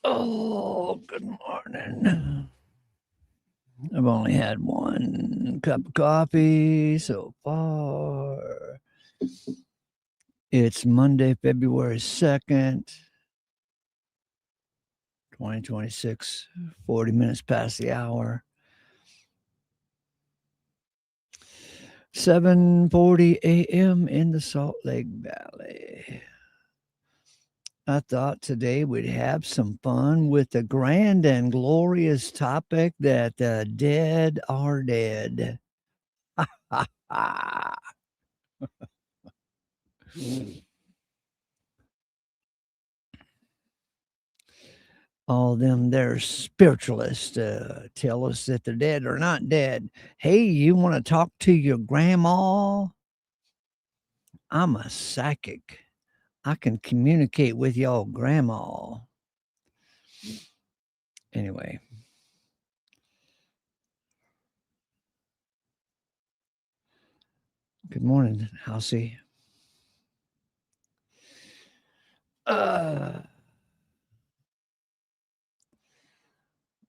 Oh, good morning. I've only had one cup of coffee so far. It's Monday, February 2nd, 2026, 40 minutes past the hour. 7:40 a.m. in the Salt Lake Valley. I thought today we'd have some fun with the grand and glorious topic that the dead are dead. All them there spiritualists tell us that they're dead or not dead. Hey, you want to talk to your grandma? I'm a psychic. I can communicate with your grandma. Anyway. Good morning, Housey.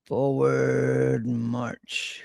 Forward march.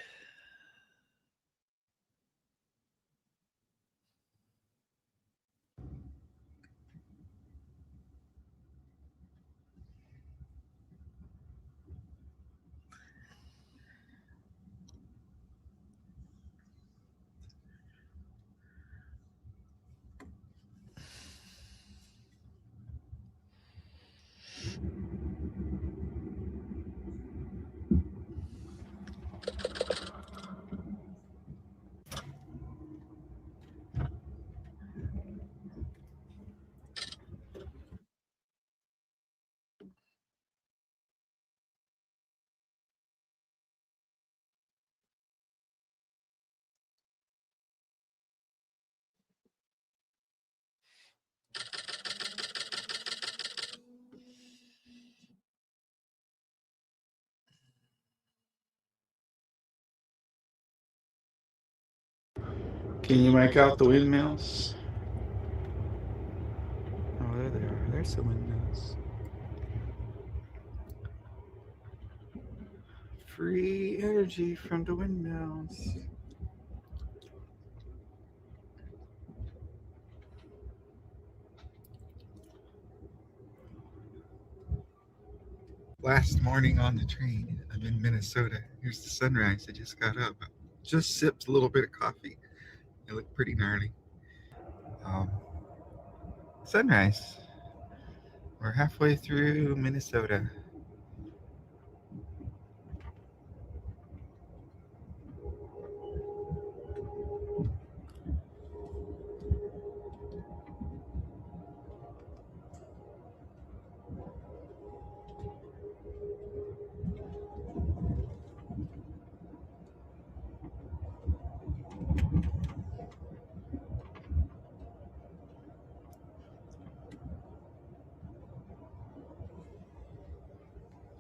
Can you make out the windmills? Oh, there they are. There's the windmills. Free energy from the windmills. Last morning on the train, I'm in Minnesota. Here's the sunrise. I just got up. Just sipped a little bit of coffee. It looked pretty gnarly. Um, Sunrise. We're halfway through Minnesota.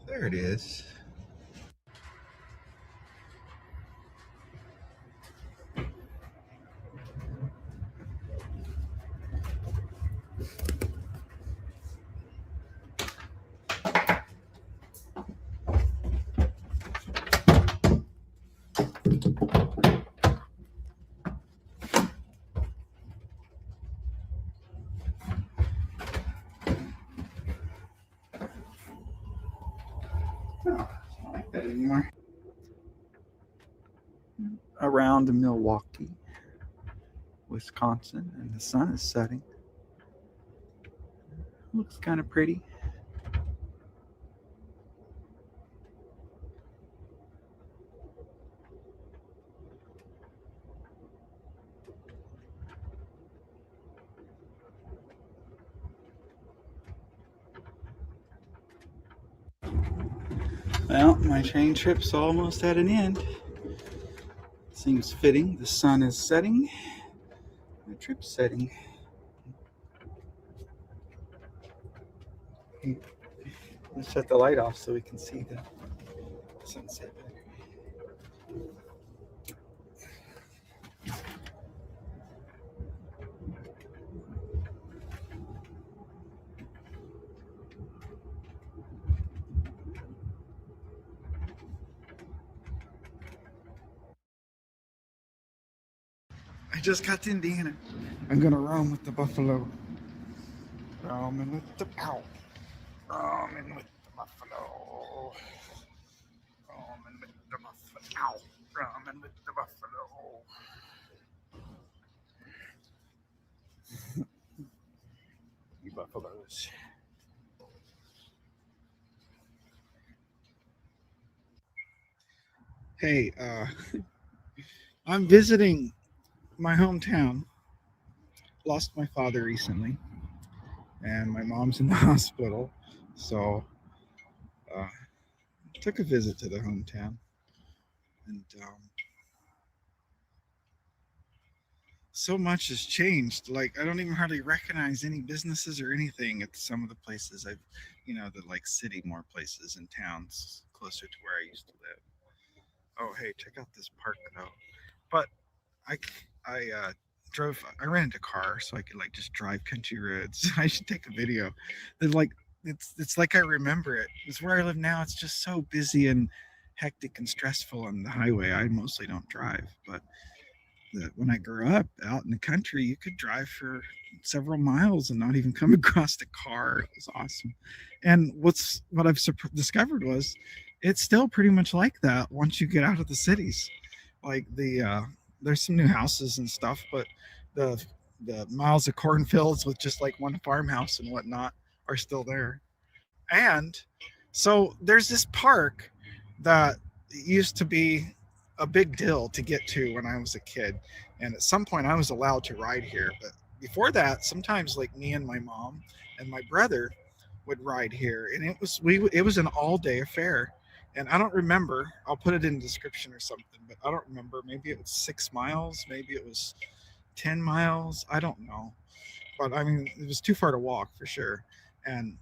There it is. Oh, I don't like that anymore. Around Milwaukee, Wisconsin, and the sun is setting. Looks kind of pretty. Well, my train trip's almost at an end. Seems fitting. The sun is setting. The trip's setting. Let's shut the light off so we can see the sunset better. I just got to Indiana. I'm gonna roam with the buffalo. Roaming with the ow. Roaming with the buffalo. Roaming with the buffalo. Ow. Roaming with the buffalo. You buffaloes. Hey, I'm visiting my hometown. Lost my father recently, and my mom's in the hospital. So, uh, took a visit to the hometown, and so much has changed. Like I don't even hardly recognize any businesses or anything at some of the places I've, the like city more places and towns closer to where I used to live. Oh, hey, check out this park though. But I I drove. I rented a car so I could like just drive country roads. I should take a video. It's like it's like I remember it. It's where I live now. It's just so busy and hectic and stressful on the highway. I mostly don't drive, but when I grew up out in the country, you could drive for several miles and not even come across a car. It was awesome. And what I've discovered was it's still pretty much like that once you get out of the cities. Like there's some new houses and stuff, but the the miles of cornfields with just like one farmhouse and whatnot are still there. And so there's this park that used to be a big deal to get to when I was a kid. And at some point I was allowed to ride here. But before that, sometimes like me and my mom and my brother would ride here. And it was an all day affair. And I don't remember, I'll put it in the description or something, but I don't remember. Maybe it was 6 miles, maybe it was 10 miles. I don't know, but I mean, it was too far to walk for sure, and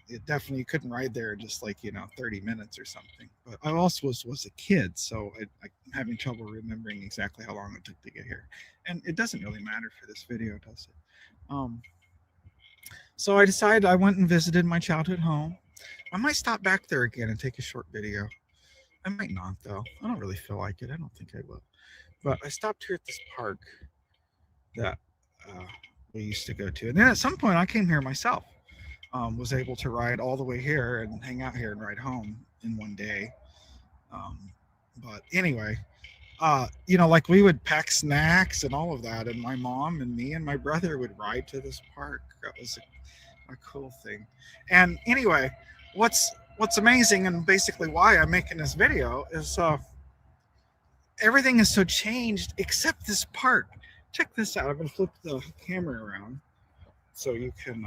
it definitely you couldn't ride there in just like 30 minutes or something. But I also was a kid, so I'm having trouble remembering exactly how long it took to get here, and it doesn't really matter for this video, does it? Um, so I decided I went and visited my childhood home. I might stop back there again and take a short video. I might not though. I don't really feel like it. I don't think I will. But I stopped here at this park that uh, we used to go to. And then at some point, I came here myself. Was able to ride all the way here and hang out here and ride home in one day. Um, but anyway, like we would pack snacks and all of that, and my mom and me and my brother would ride to this park. That was a cool thing. And anyway, what's amazing and basically why I'm making this video is everything is so changed except this park. Check this out. I'm gonna flip the camera around so you can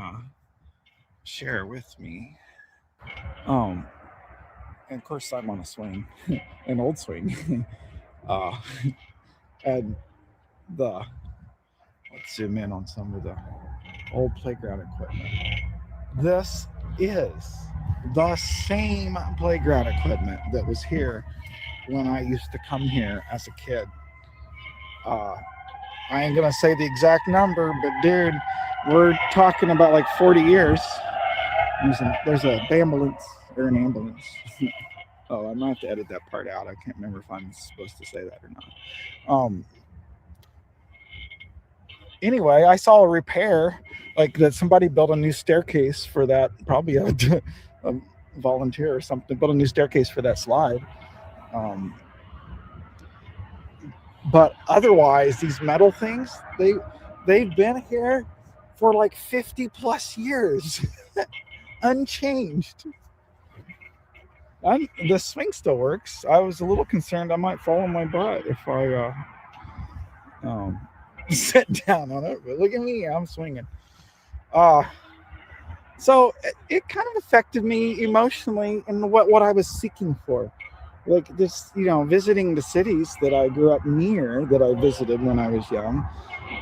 share with me. Um, and of course I'm on a swing, an old swing. uh, and the let's zoom in on some of the old playground equipment. This is the same playground equipment that was here when I used to come here as a kid. Uh, I ain't gonna say the exact number, but dude, we're talking about like 40 years. There's a ambulance or an ambulance. Oh, I might have to edit that part out. I can't remember if I'm supposed to say that or not. Anyway, I saw a repair, like that somebody built a new staircase for that. Probably a volunteer or something built a new staircase for that slide. But otherwise, these metal things, they've been here for like 50 plus years, unchanged. The swing still works. I was a little concerned I might fall on my butt if I sit down on it. But look at me, I'm swinging. So it kind of affected me emotionally in what I was seeking for. Like this, visiting the cities that I grew up near, that I visited when I was young.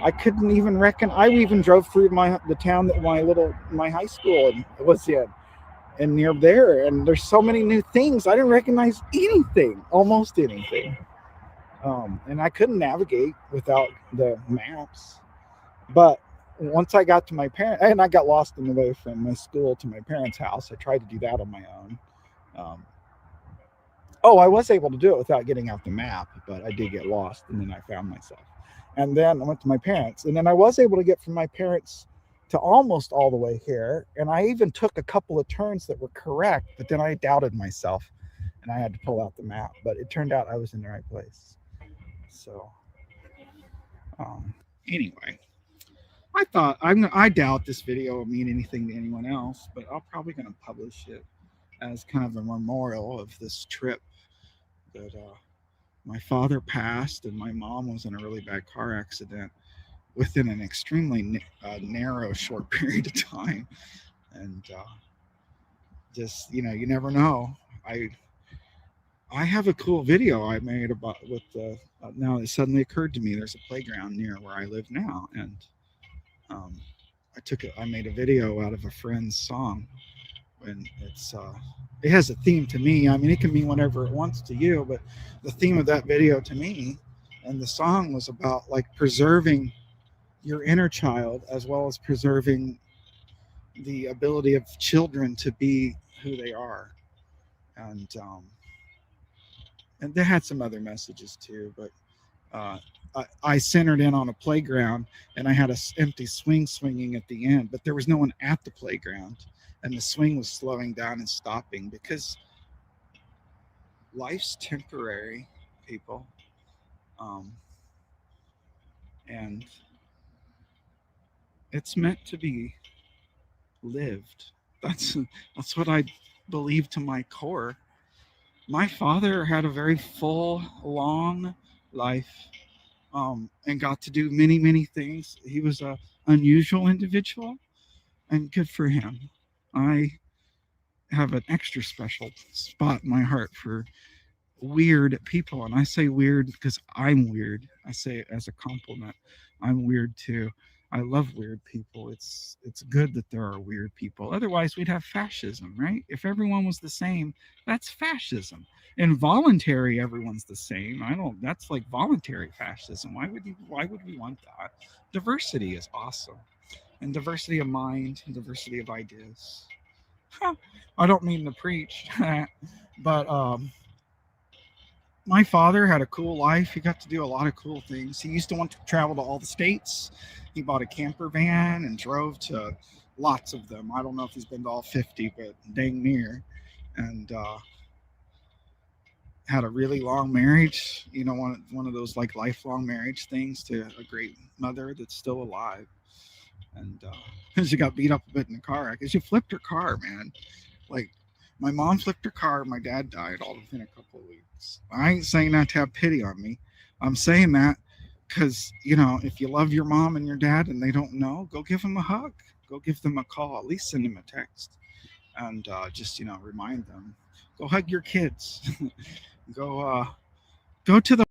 I couldn't even reckon. I even drove through the town that my high school was in, and near there. And there's so many new things. I didn't recognize anything, almost anything. And I couldn't navigate without the maps. But once I got to my parents, and I got lost on the way from my school to my parents' house, I tried to do that on my own. I was able to do it without getting out the map, but I did get lost, and then I found myself. and then I went to my parents, and then I was able to get from my parents to almost all the way here, and I even took a couple of turns that were correct, but then I doubted myself, and I had to pull out the map. But it turned out I was in the right place. So anyway, I doubt this video will mean anything to anyone else, but I'm probably going to publish it as kind of a memorial of this trip that my father passed and my mom was in a really bad car accident within an extremely narrow, short period of time. And just, you never know. I I have a cool video I made about with the. Now it suddenly occurred to me there's a playground near where I live now, and um, I made a video out of a friend's song, and it has a theme to me. I mean, it can mean whatever it wants to you, but the theme of that video to me and the song was about like preserving your inner child as well as preserving the ability of children to be who they are, and they had some other messages too, but uh, I centered in on a playground, and I had a empty swing swinging at the end, but there was no one at the playground, and the swing was slowing down and stopping because life's temporary, people, um, and it's meant to be lived. That's that's what I believe to my core. My father had a very full, long life, and got to do many, many things. He was a unusual individual, and good for him. I have an extra special spot in my heart for weird people, and I say weird because I'm weird. I say it as a compliment. I'm weird too. I love weird people. It's good that there are weird people. Otherwise, we'd have fascism, right? If everyone was the same, that's fascism. Involuntary, everyone's the same. I don't. That's like voluntary fascism. Why would you? Why would we want that? Diversity is awesome, and diversity of mind, and diversity of ideas. Huh. I don't mean to preach, but my father had a cool life. He got to do a lot of cool things. He used to want to travel to all the states. He bought a camper van and drove to lots of them. I don't know if he's been to all 50, but dang near. And had a really long marriage, one of those like lifelong marriage things to a great mother that's still alive. And she got beat up a bit in the car because she flipped her car, man. Like, my mom flipped her car, my dad died all within a couple of weeks. I ain't saying that to have pity on me. I'm saying that because, if you love your mom and your dad and they don't know, go give them a hug. Go give them a call. At least send them a text. And just, remind them. Go hug your kids. Go to the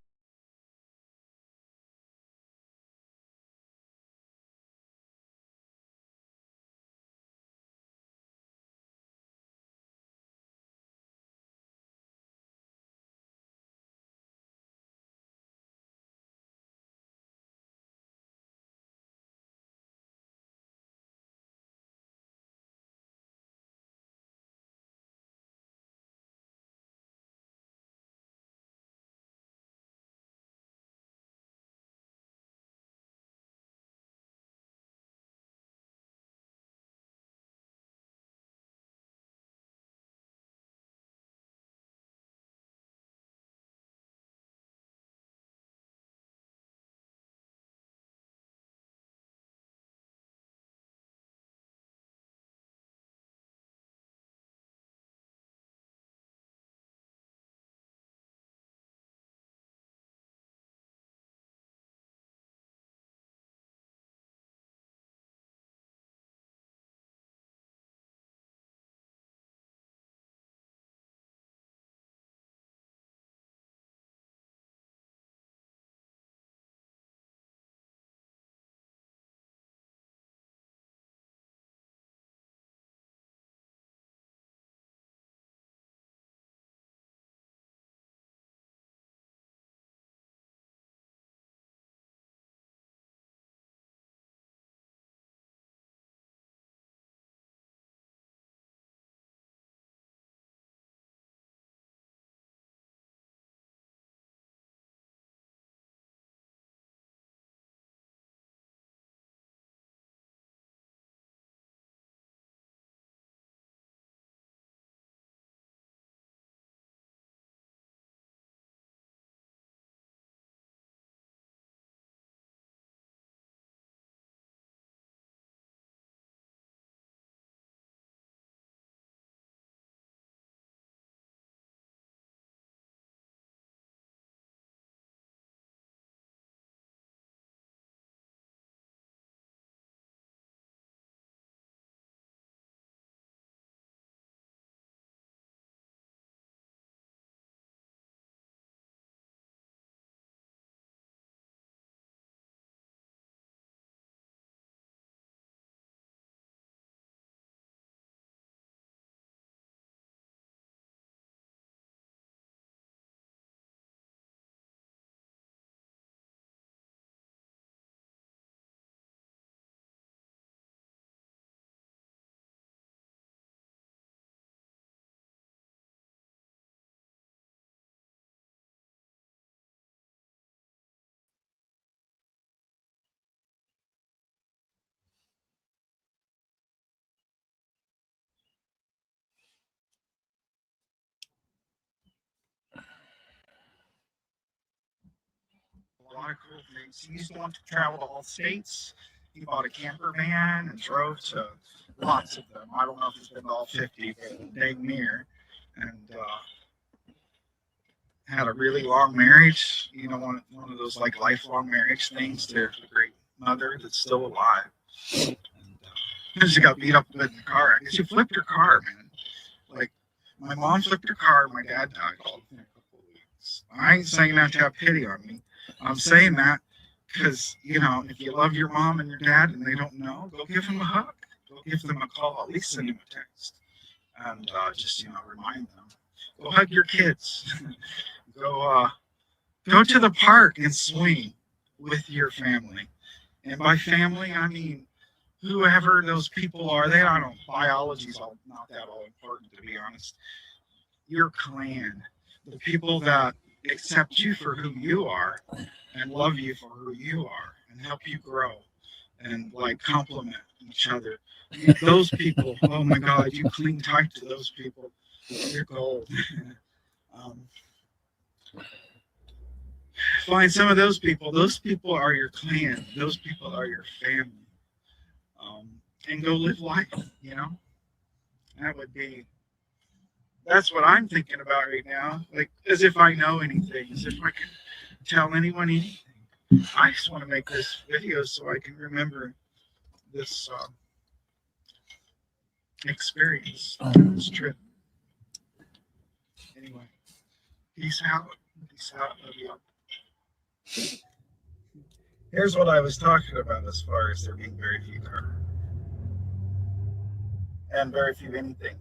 a lot of cool things. He used to want to travel to all states. He bought a camper van and drove to lots of them. I don't know if he's been to all 50, but dang near. And had a really long marriage. You know, one of those like lifelong marriage things to a great mother that's still alive. And she got beat up with the car. I guess she flipped her car, man. Like my mom flipped her car. My dad died all within a couple of weeks. I ain't saying that to have pity on me. I'm saying that because you know, if you love your mom and your dad and they don't know, go give them a hug. Go give them a call. At least send them a text and just remind them. Go hug your kids. Go to the park and swing with your family. And by family, I mean whoever those people are. I don't. Biology's not that all important, to be honest. Your clan, the people that accept you for who you are and love you for who you are and help you grow and like compliment each other. Those people, oh my God, you cling tight to those people. You're gold. um, Find some of those people. Those people are your clan. Those people are your family. Um, and go live life. You know, that would be. That's what I'm thinking about right now. Like as if I know anything, as if I can tell anyone anything. I just want to make this video so I can remember this experience, this trip. Anyway, peace out. Peace out. Love you. Here's what I was talking about as far as there being very few cars and very few anything.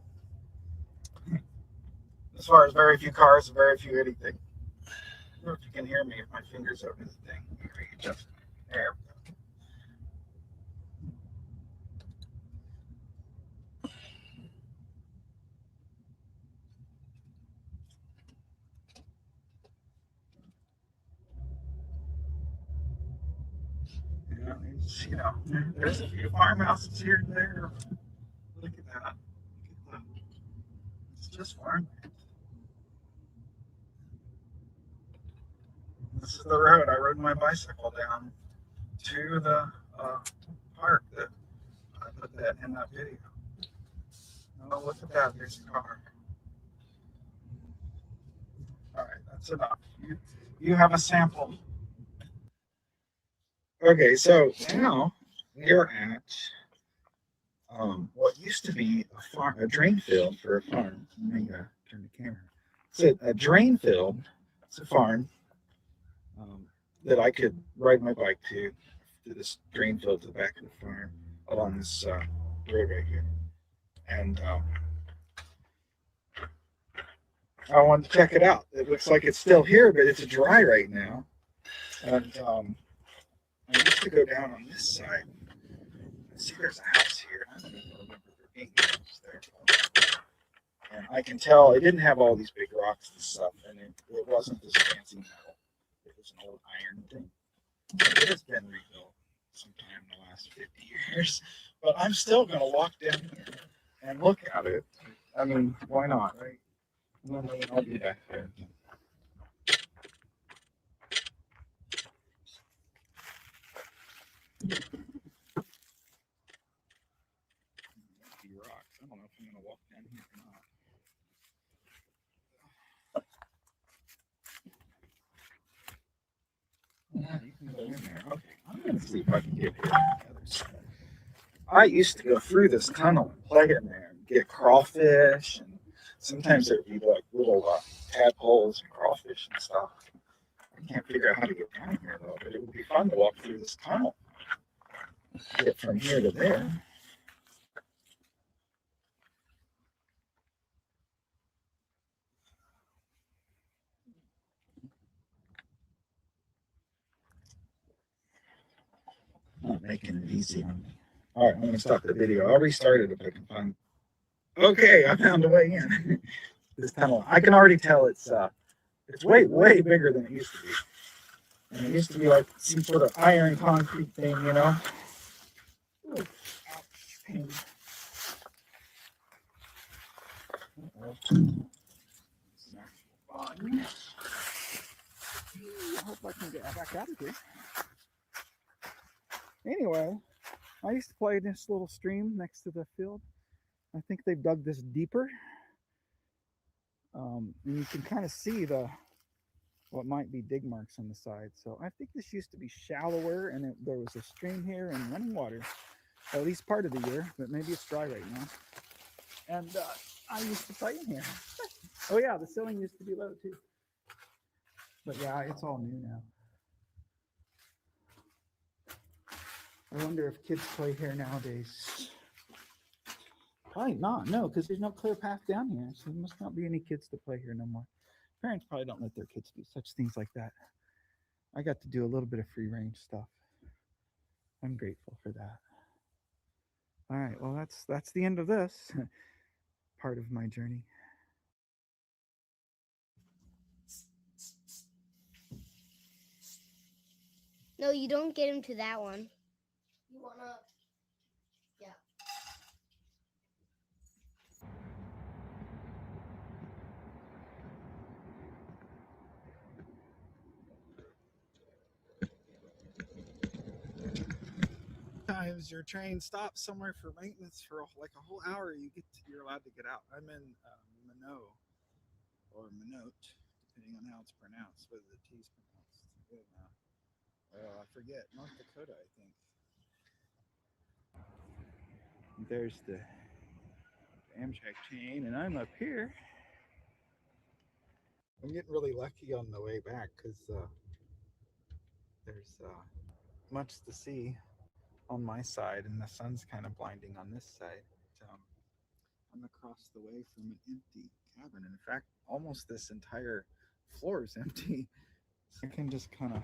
As far as very few cars and very few anything. I don't know if you can hear me if my fingers over the thing. Just there. There's a few farmhouses here and there. Look at that. It's just farmland. This is the road I rode my bicycle down to the park that I put that in that video. Oh, look at that. There's a car. All right, that's enough. You have a sample. Okay, so now we're at what used to be a drain field for a farm. Let me turn the camera. It's a drain field. It's a farm that I could ride my bike to this drain field to the back of the farm along this road right here. And I wanted to check it out. It looks like it's still here, but it's dry right now. And I used to go down on this side. See, there's a house here. I don't even remember there being a house there. And I can tell it didn't have all these big rocks and stuff, and it wasn't this fancy metal. It was an old iron thing. It has been rebuilt sometime in the last 50 years. But I'm still going to walk down here and look at it. I mean, why not, right? I'll be back there. Rocks. I don't know if I'm going to walk down here or not. Yeah, you can go in there. Okay, I'm going to see if I can get here on the other side. I used to go through this tunnel and play in there and get crawfish, and sometimes there'd be like little tadpoles and crawfish and stuff. I can't figure out how to get down here though, but it would be fun to walk through this tunnel. Get from here to there. Not making it easy on me. All right, I'm going to stop the video. I'll restart it if I can find. Okay, I found a way in this tunnel. I can already tell it's way bigger than it used to be. And it used to be like some sort of iron concrete thing, you know. I hope I can get back out of here. Anyway, I used to play this little stream next to the field. I think they've dug this deeper. And you can kind of see what might be dig marks on the side. So I think this used to be shallower, and there was a stream here and running water, at least part of the year, but maybe it's dry right now. And I used to play in here. Oh yeah, the ceiling used to be low too. But yeah, it's all new now. I wonder if kids play here nowadays. Probably not, no, because there's no clear path down here. So there must not be any kids to play here no more. Parents probably don't let their kids do such things like that. I got to do a little bit of free range stuff. I'm grateful for that. All right, well that's the end of this part of my journey. No, you don't get him to that one. You wanna, yeah. Sometimes your train stops somewhere for maintenance for like a whole hour. You're allowed to get out. I'm in Minot or Minot, depending on how it's pronounced, whether the T's pronounced. Good now. Well, I forget. North Dakota, I think. There's the Amtrak chain, and I'm up here. I'm getting really lucky on the way back because there's much to see on my side, and the sun's kind of blinding on this side. I'm across the way from an empty cabin. In fact, almost this entire floor is empty. So I can just kind of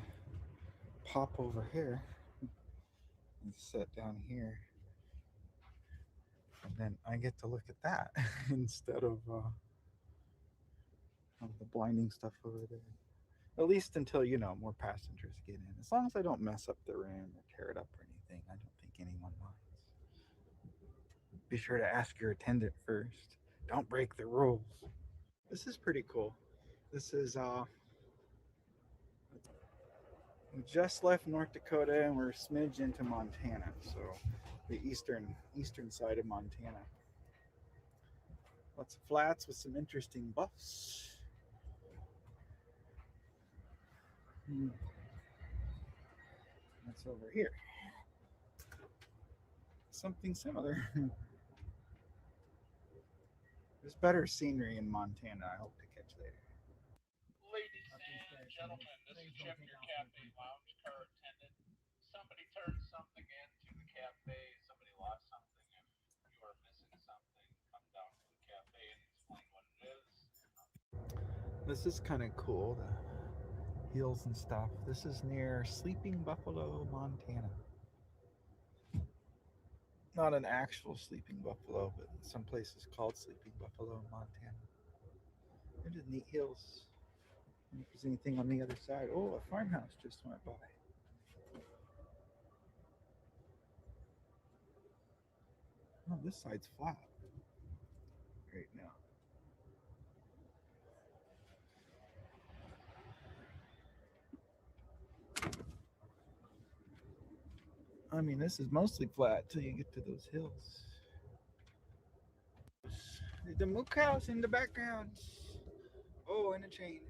pop over here and sit down here. And then I get to look at that instead of the blinding stuff over there. At least until, more passengers get in. As long as I don't mess up the room or tear it up or anything, I don't think anyone minds. Be sure to ask your attendant first. Don't break the rules. This is pretty cool. This is we just left North Dakota and we're a smidge into Montana, so the eastern side of Montana. Lots of flats with some interesting bluffs. That's over here. Something similar. There's better scenery in Montana, I hope to catch later. Ladies and gentlemen, this is Chip, your cafe lounge car attendant. Somebody turned something into the cafe, somebody lost something. If you are missing something, come down to the cafe and explain what it is. This is kind of cool, the hills and stuff. This is near Sleeping Buffalo, Montana. Not an actual Sleeping Buffalo, but some places called Sleeping Buffalo, Montana. They're just neat hills. I don't know if there's anything on the other side. Oh, a farmhouse just went by. Oh, this side's flat right now. I mean, this is mostly flat till you get to those hills. The mook house in the background. Oh, and a chain.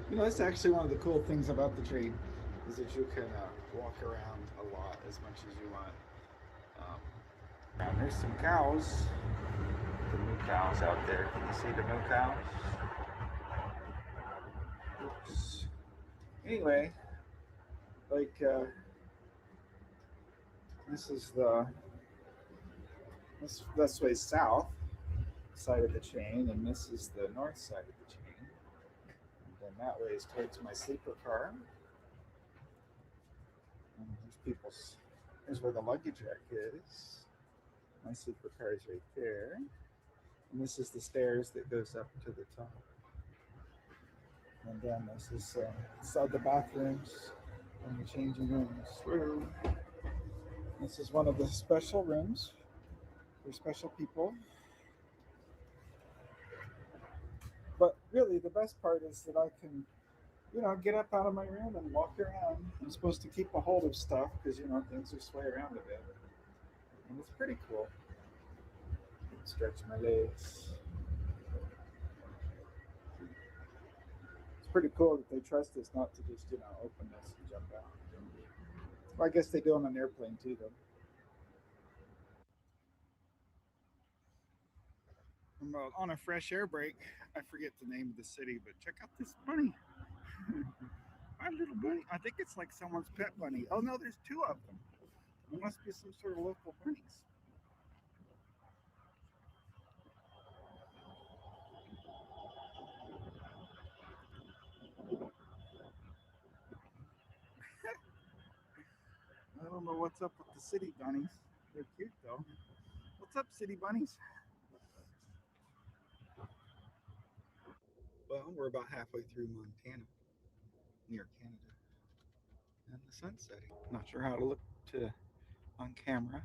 That's actually one of the cool things about the train is that you can walk around a lot as much as you want. There's some cows. The moo cows out there. Can you see the moo cows? Oops. Anyway, like this is this way south side of the chain, and this is the north side of the chain. And then that way is towards my sleeper car. And there's people's. Here's where the luggage rack is. My sleeper car is right there. And this is the stairs that goes up to the top. And then this is inside the bathrooms and the changing rooms room. This is one of the special rooms for special people. But really, the best part is that I can, get up out of my room and walk around. I'm supposed to keep a hold of stuff because, things will sway around a bit. And it's pretty cool. Stretch my legs. It's pretty cool that they trust us not to just, open this and jump out. Well, I guess they do on an airplane too, though. I'm on a fresh air break. I forget the name of the city, but check out this bunny. My little bunny. I think it's like someone's pet bunny. Oh no, there's two of them. There must be some sort of local bunnies. I don't know what's up with the city bunnies. They're cute though. What's up, city bunnies? Well, we're about halfway through Montana, near Canada, and the sun's setting. Not sure how to look to on camera,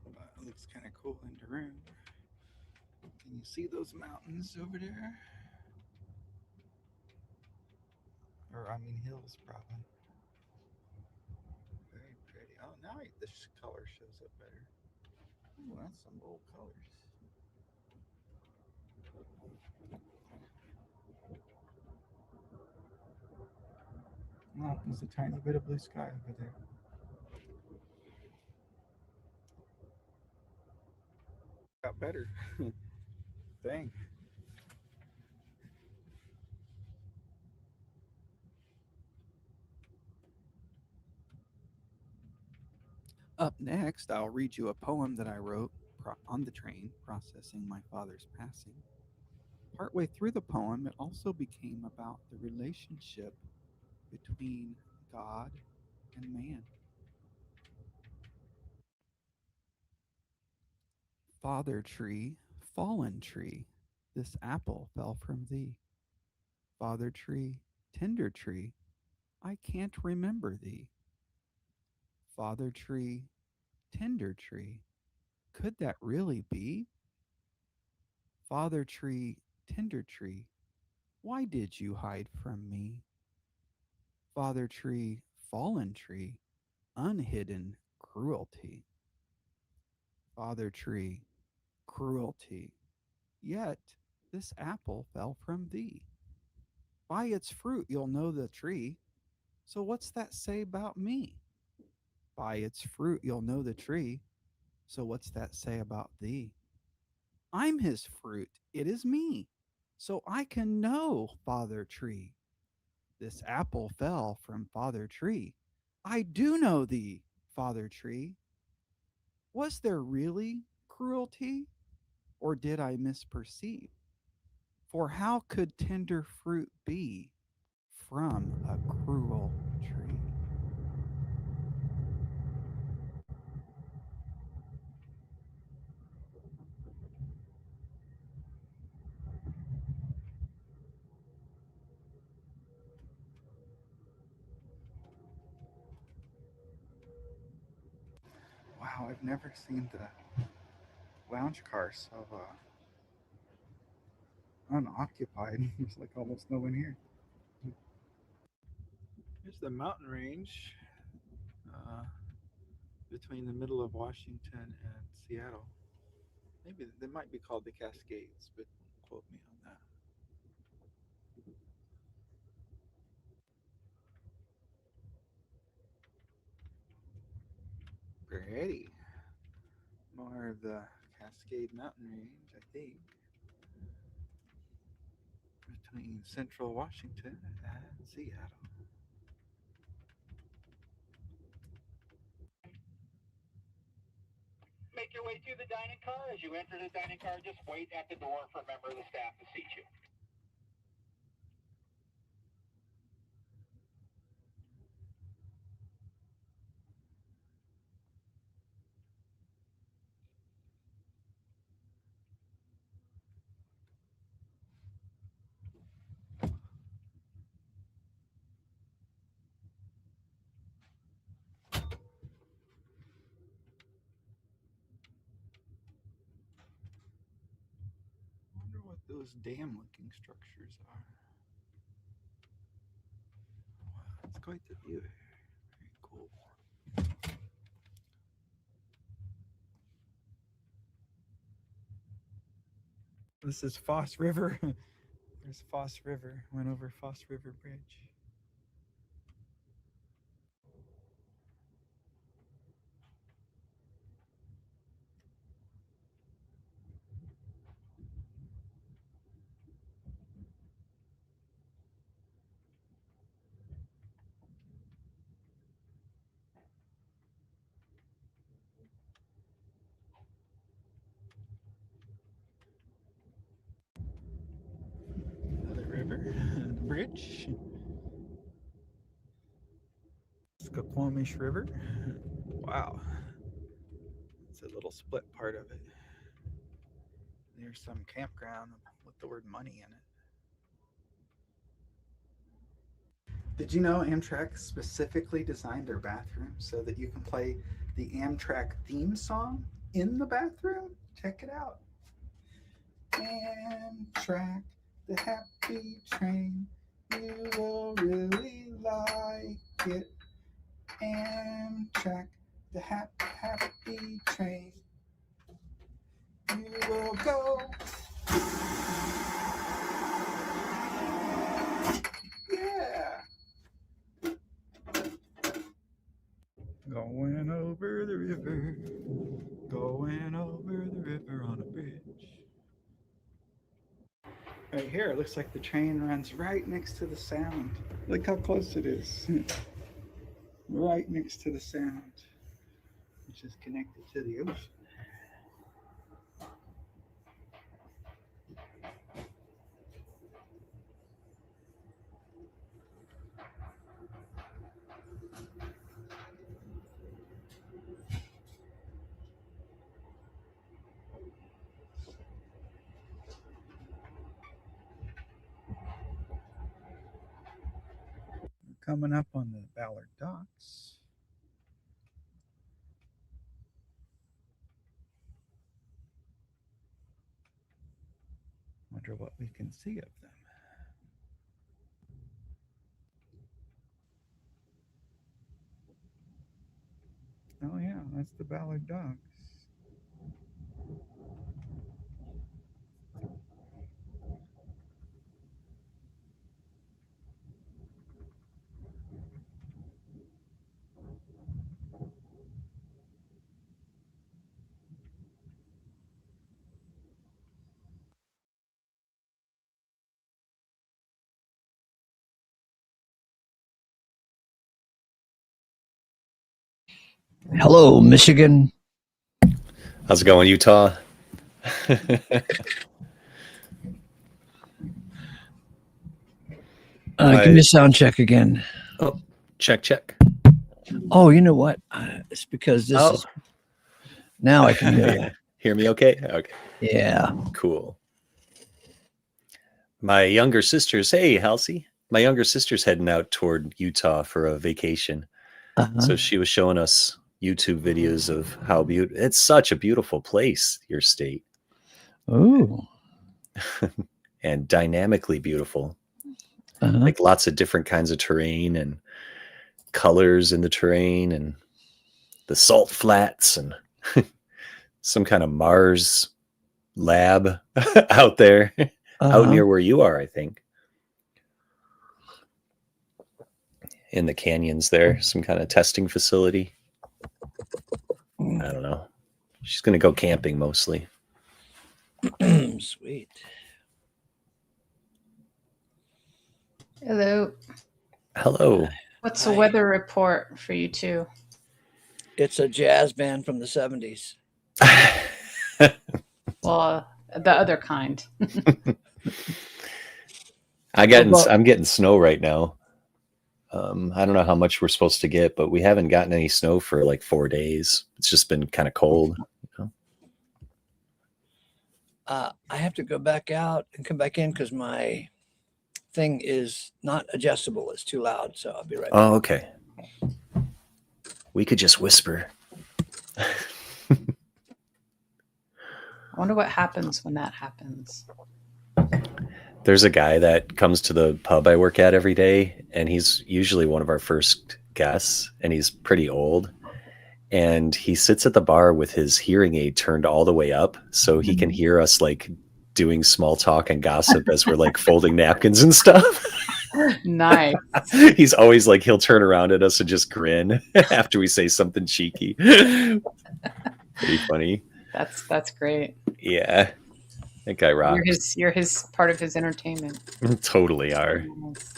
but it looks kind of cool in the room. Can you see those mountains over there? Or I mean hills, probably. Very pretty. Oh, now this color shows up better. Oh, that's some old colors. Oh, there's a tiny bit of blue sky over there. Got better. Dang. Up next, I'll read you a poem that I wrote on the train processing my father's passing. Partway through the poem, it also became about the relationship between God and man. Father tree, fallen tree, this apple fell from thee. Father tree, tender tree, I can't remember thee. Father tree, tender tree, could that really be? Father tree, tender tree, why did you hide from me? Father tree, fallen tree, unhidden cruelty. Father tree, cruelty, yet this apple fell from thee. By its fruit you'll know the tree. So what's that say about me? By its fruit you'll know the tree. So what's that say about thee? I'm his fruit, it is me. So I can know, Father Tree. This apple fell from Father Tree. I do know thee, Father Tree. Was there really cruelty, or did I misperceive? For how could tender fruit be from a cruel tree? Wow, I've never seen the lounge car so unoccupied. There's like almost no one here. Here's the mountain range uh, between the middle of Washington and Seattle. Maybe they might be called the Cascades, but don't quote me on that. Pretty. More of the Cascade Mountain Range, I think. between Central Washington and Seattle. Make your way to the dining car. As you enter the dining car, just wait at the door for a member of the staff to seat you. I wonder what those dam-looking structures are. Wow, it's quite the view. Very cool. This is Foss River. There's Foss River. Went over Foss River Bridge. Another river. The bridge. Squamish River. Wow. It's a little split part of it. There's some campground with the word money in it. Did you know Amtrak specifically designed their bathroom so that you can play the Amtrak theme song in the bathroom? Check it out. Amtrak, the happy train. You will really like it. Amtrak, the happy train. You will go. Yeah. Going over the river. Going over the river on a bridge. Right here, it looks like the train runs right next to the sound. Look how close it is. Right next to the sound, which is connected to the ocean. Coming up on the Ballard Docks. Wonder what we can see of them. Oh yeah, that's the Ballard Docks. Hello, Michigan. How's it going, Utah? Give me a sound check again. Oh, check. Oh, you know what? It's because this Oh. is now I can hear you. Hear me okay? Okay, Yeah. cool. My younger sister's, hey, Halsey. My younger sister's heading out toward Utah for a vacation. So she was showing us YouTube videos of how beautiful. It's such a beautiful place, your state. Oh. And dynamically beautiful. Like lots of different kinds of terrain and colors in the terrain and the salt flats and some kind of Mars lab out there, out near where you are, I think. In the canyons there, some kind of testing facility. I don't know. She's going to go camping mostly. Sweet. Hello. Hello. What's Hi. the weather report for you two? It's a jazz band from the 70s. Well, the other kind. I'm getting snow right now. I don't know how much we're supposed to get, but we haven't gotten any snow for like 4 days. It's just been kind of cold. I have to go back out and come back in because my thing is not adjustable. It's too loud. So I'll be right back. Oh, okay. We could just whisper. I wonder what happens when that happens. There's a guy that comes to the pub I work at every day, and he's usually one of our first guests, and he's pretty old. And he sits at the bar with his hearing aid turned all the way up so he can hear us like doing small talk and gossip as we're like folding napkins and stuff. Nice. He's always like, he'll turn around at us and just grin after we say something cheeky. Pretty funny. That's great. Yeah. That guy rocks. You're his part of his entertainment. Totally are.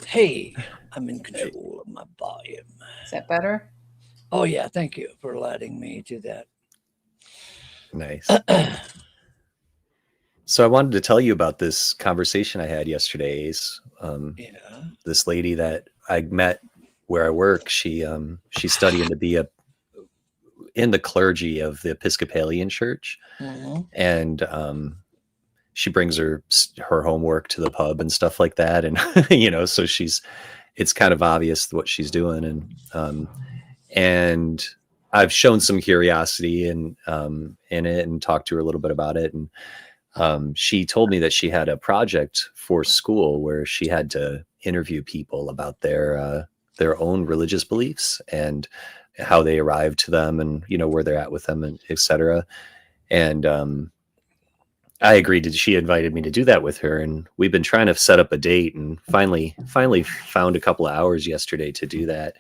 Hey, I'm in control of my volume. Is that better? Oh, yeah. Thank you for letting me do that. Nice. So I wanted to tell you about this conversation I had yesterday, Ace. This lady that I met where I work, she's studying to be in the clergy of the Episcopalian Church. Mm-hmm. And she brings her homework to the pub and stuff like that. And, so it's kind of obvious what she's doing. And I've shown some curiosity in it and talked to her a little bit about it. And she told me that she had a project for school where she had to interview people about their own religious beliefs and how they arrived to them and, where they're at with them and et cetera. And I agreed she invited me to do that with her. And we've been trying to set up a date and finally found a couple of hours yesterday to do that.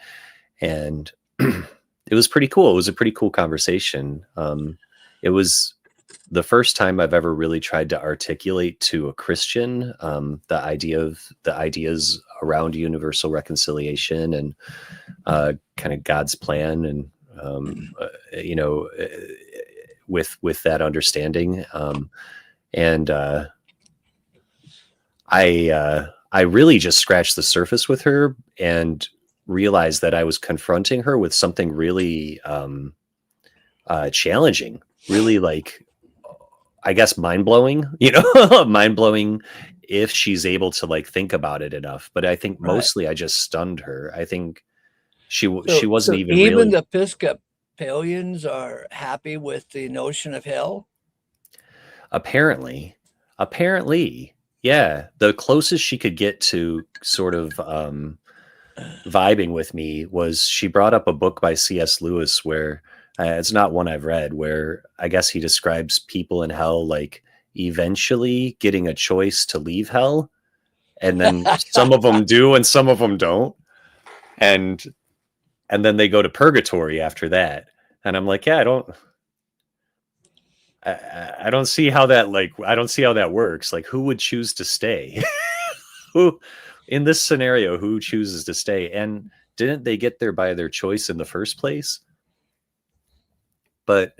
And it was pretty cool. It was a pretty cool conversation. It was the first time I've ever really tried to articulate to a Christian the ideas around universal reconciliation and kind of God's plan, and with that understanding. I really just scratched the surface with her and realized that I was confronting her with something really challenging, really like, I guess, mind-blowing, mind-blowing if she's able to like think about it enough. But I think mostly I just stunned her. I think she wasn't even really... the Episcopalians are happy with the notion of hell. Apparently, yeah. The closest she could get to sort of vibing with me was she brought up a book by C.S. Lewis where it's not one I've read, where I guess he describes people in hell like eventually getting a choice to leave hell, and then some of them do and some of them don't, and then they go to purgatory after that. And I'm like, yeah, I don't see how that works. Like, who would choose to stay? Who in this scenario, who chooses to stay? And didn't they get there by their choice in the first place? But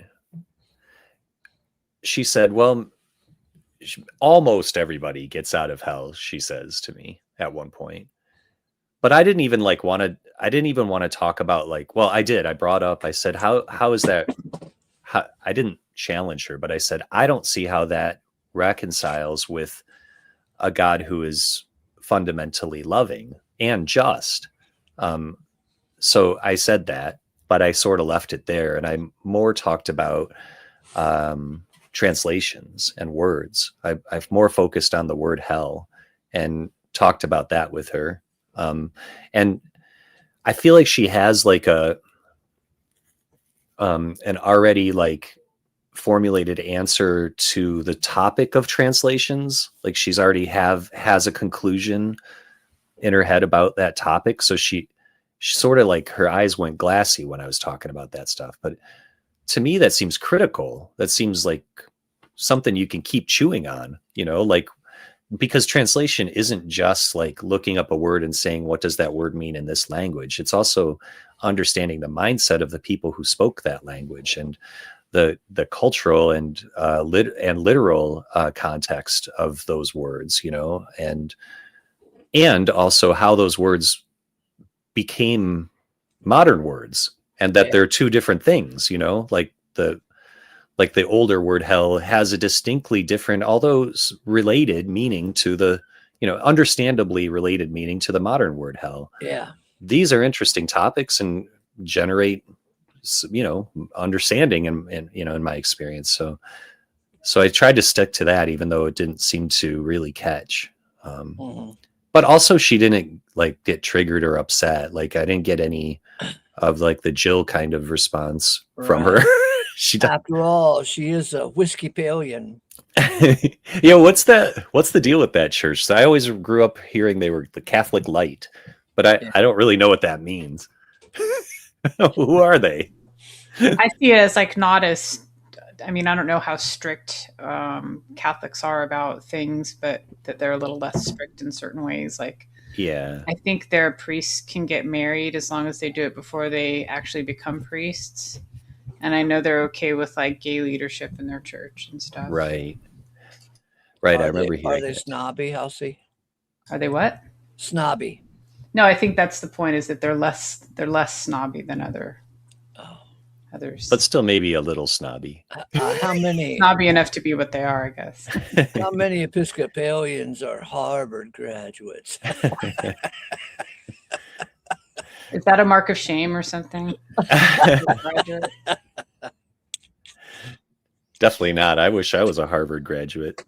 she said, well, almost everybody gets out of hell, she says to me at one point. But I didn't even want to talk about like, well, I did. I brought up, I said, how is that? I didn't challenge her, but I said, I don't see how that reconciles with a God who is fundamentally loving and just. So I said that, but I sort of left it there. And I more talked about translations and words. I've more focused on the word hell and talked about that with her. And I feel like she has like an already like formulated answer to the topic of translations. Like she's already has a conclusion in her head about that topic. So she sort of like her eyes went glassy when I was talking about that stuff. But to me, that seems critical. That seems like something you can keep chewing on, like because translation isn't just like looking up a word and saying, what does that word mean in this language? It's also understanding the mindset of the people who spoke that language, and the cultural and literal context of those words, and also how those words became modern words, and that they're two different things, like the older word hell has a distinctly different, although related meaning to the, understandably related meaning to the modern word hell. Yeah. These are interesting topics and generate, understanding and in my experience. So I tried to stick to that, even though it didn't seem to really catch. But also she didn't like get triggered or upset. Like I didn't get any of like the Jill kind of response from her. After all, she is a Whiskeypalian. What's the deal with that church? So I always grew up hearing they were the Catholic Light, but I don't really know what that means. Who are they? I see it as like not as, I mean, I don't know how strict Catholics are about things, but that they're a little less strict in certain ways. Like, yeah, I think their priests can get married as long as they do it before they actually become priests. And I know they're okay with like gay leadership in their church and stuff. Right. Are I remember hearing. Are they snobby, Halsey? Are they what? Snobby. No, I think that's the point, is that they're less snobby than others. But still maybe a little snobby. How many? Snobby enough to be what they are, I guess. How many Episcopalians are Harvard graduates? Is that a mark of shame or something? Definitely not. I wish I was a Harvard graduate,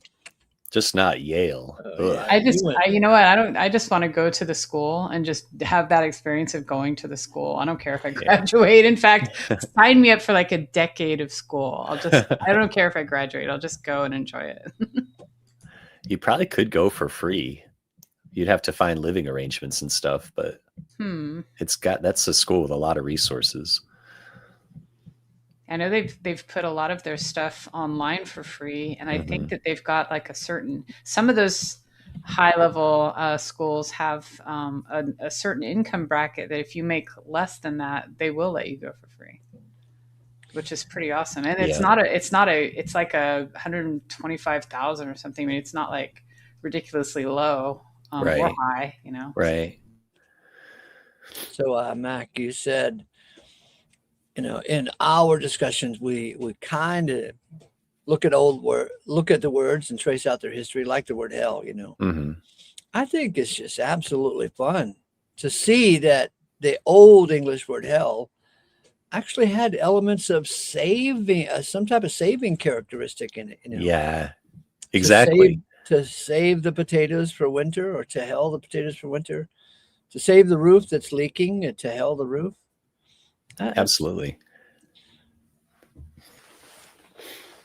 just not Yale. Yeah. You know what? I just want to go to the school and just have that experience of going to the school. I don't care if I graduate. In fact, sign me up for like a decade of school. I don't care if I graduate. I'll just go and enjoy it. You probably could go for free. You'd have to find living arrangements and stuff, but that's a school with a lot of resources. I know they've put a lot of their stuff online for free, and I think that they've got like some of those high level schools have a certain income bracket that if you make less than that, they will let you go for free, which is pretty awesome. And it's like 125,000 or something. I mean, it's not like ridiculously low or high, Right. So, Mac, you said, in our discussions, we kind of look at the words and trace out their history, like the word hell. I think it's just absolutely fun to see that the old English word hell actually had elements of saving, some type of saving characteristic in it. Yeah, exactly. To save the potatoes for winter, or to hell the potatoes for winter, to save the roof that's leaking, and to hell the roof. Absolutely.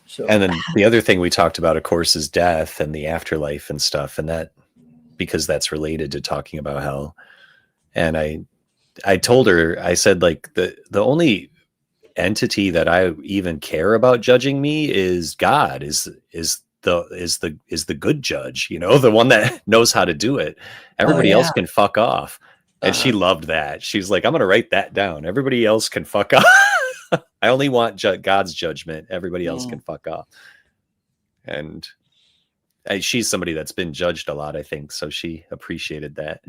So, and then the other thing we talked about, of course, is death and the afterlife and stuff, and that, because that's related to talking about hell. And I told her, I said, like, the only entity that I even care about judging me is God, is the good judge, the one that knows how to do it. Everybody else can fuck off. And she loved that. She's like, I'm going to write that down. Everybody else can fuck off. I only want God's judgment. Everybody else can fuck off. And she's somebody that's been judged a lot, I think. So she appreciated that.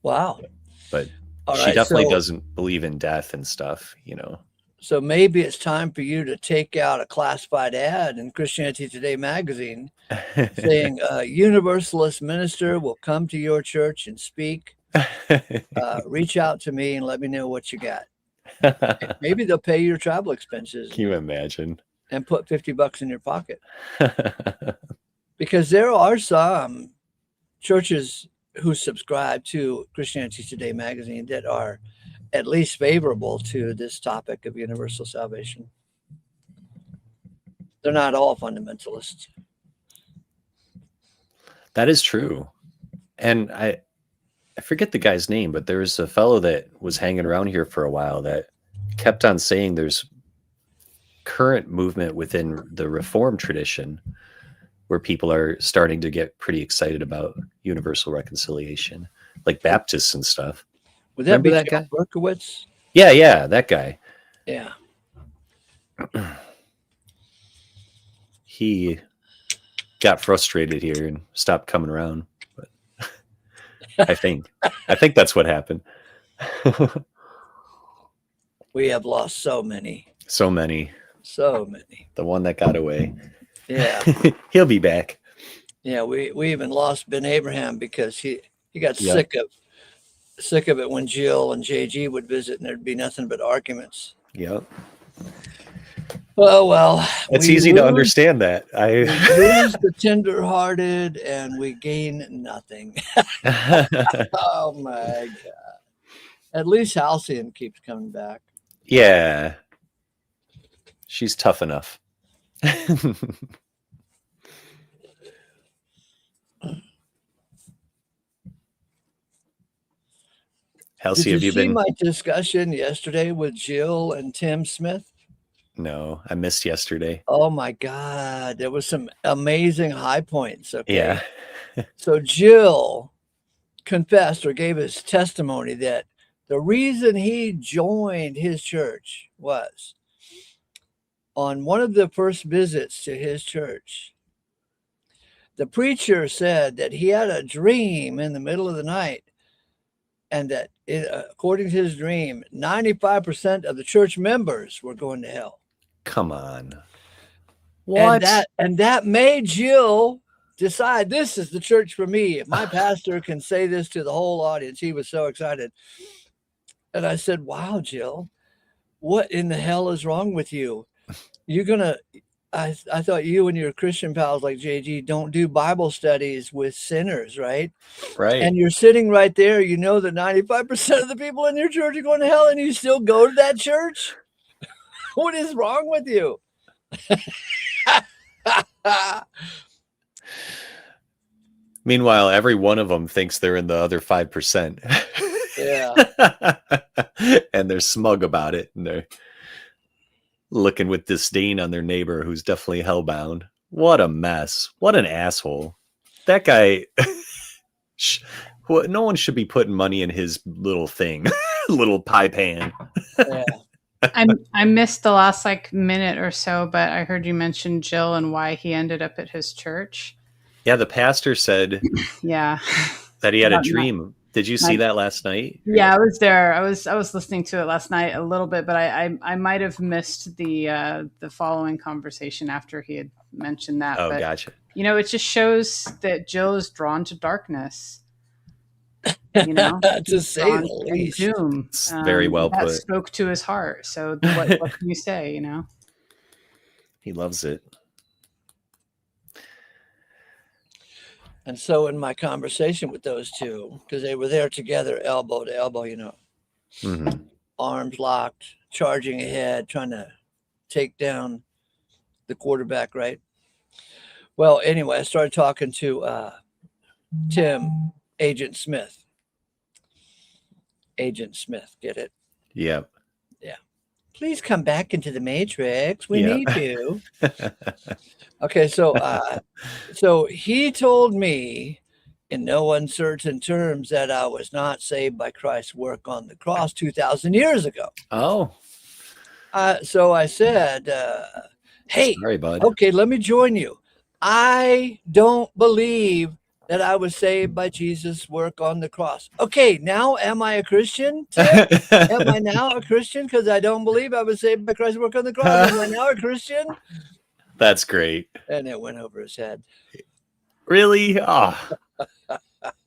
Wow. But she definitely doesn't believe in death and stuff, So maybe it's time for you to take out a classified ad in Christianity Today magazine saying a Universalist minister will come to your church and speak. Reach out to me and let me know what you got. Maybe they'll pay your travel expenses. Can you imagine? And put $50 in your pocket. Because there are some churches who subscribe to Christianity Today magazine that are at least favorable to this topic of universal salvation. They're not all fundamentalists. That is true. And I forget the guy's name, but there was a fellow that was hanging around here for a while that kept on saying there's current movement within the Reformed tradition where people are starting to get pretty excited about universal reconciliation, like Baptists and stuff. Would that Remember be that Joe guy? Berkowitz? Yeah, that guy. Yeah. He got frustrated here and stopped coming around. But I think that's what happened. We have lost so many. So many. The one that got away. Yeah. He'll be back. Yeah, we even lost Ben Abraham because he got sick of it when Jill and JG would visit and there'd be nothing but arguments. Yep. Well, it's easy to understand that. We lose the tender-hearted and we gain nothing. Oh my God. At least Halcyon keeps coming back. Yeah. She's tough enough. Halcyon, Did have you you see been? my discussion yesterday with Jill and Tim Smith? No, I missed yesterday. Oh my God. There was some amazing high points. Okay. Yeah. So Jill confessed or gave his testimony that the reason he joined his church was on one of the first visits to his church. The preacher said that he had a dream in the middle of the night and that according to his dream, 95% of the church members were going to hell. Come on. What? And that made Jill decide this is the church for me. If my pastor can say this to the whole audience, he was so excited. And I said, wow, Jill, what in the hell is wrong with you? I thought you and your Christian pals like JG don't do Bible studies with sinners, right? Right. And you're sitting right there. You know that 95% of the people in your church are going to hell and you still go to that church? What is wrong with you? Meanwhile, every one of them thinks they're in the other 5%. Yeah. And they're smug about it. And they're looking with disdain on their neighbor who's definitely hellbound. What a mess. What an asshole. That guy, no one should be putting money in his little thing, little pie pan. Yeah. I missed the last minute or so, but I heard you mention Jill and why he ended up at his church. Yeah, the pastor said that he had a dream. Did you see that last night? Yeah, I was there. I was listening to it last night a little bit, but I might have missed the following conversation after he had mentioned that. Oh, but, gotcha. It just shows that Jill is drawn to darkness. To say the least. Doom. It's very well that put. Spoke to his heart. So what can you say? He loves it. And so in my conversation with those two, because they were there together, elbow to elbow, Mm-hmm. arms locked, charging ahead, trying to take down the quarterback, right? Well, anyway, I started talking to Tim, Agent Smith. Agent Smith, get it? Yep. Yeah. Please come back into the Matrix. We need you. Okay, so he told me in no uncertain terms that I was not saved by Christ's work on the cross 2,000 years ago. Oh. So I said, hey, sorry, bud. Okay, let me join you. I don't believe that I was saved by Jesus' work on the cross. Okay, now am I a Christian? Tim? Am I now a Christian because I don't believe I was saved by Christ's work on the cross? Am I now a Christian? That's great. And it went over his head. Really? Oh.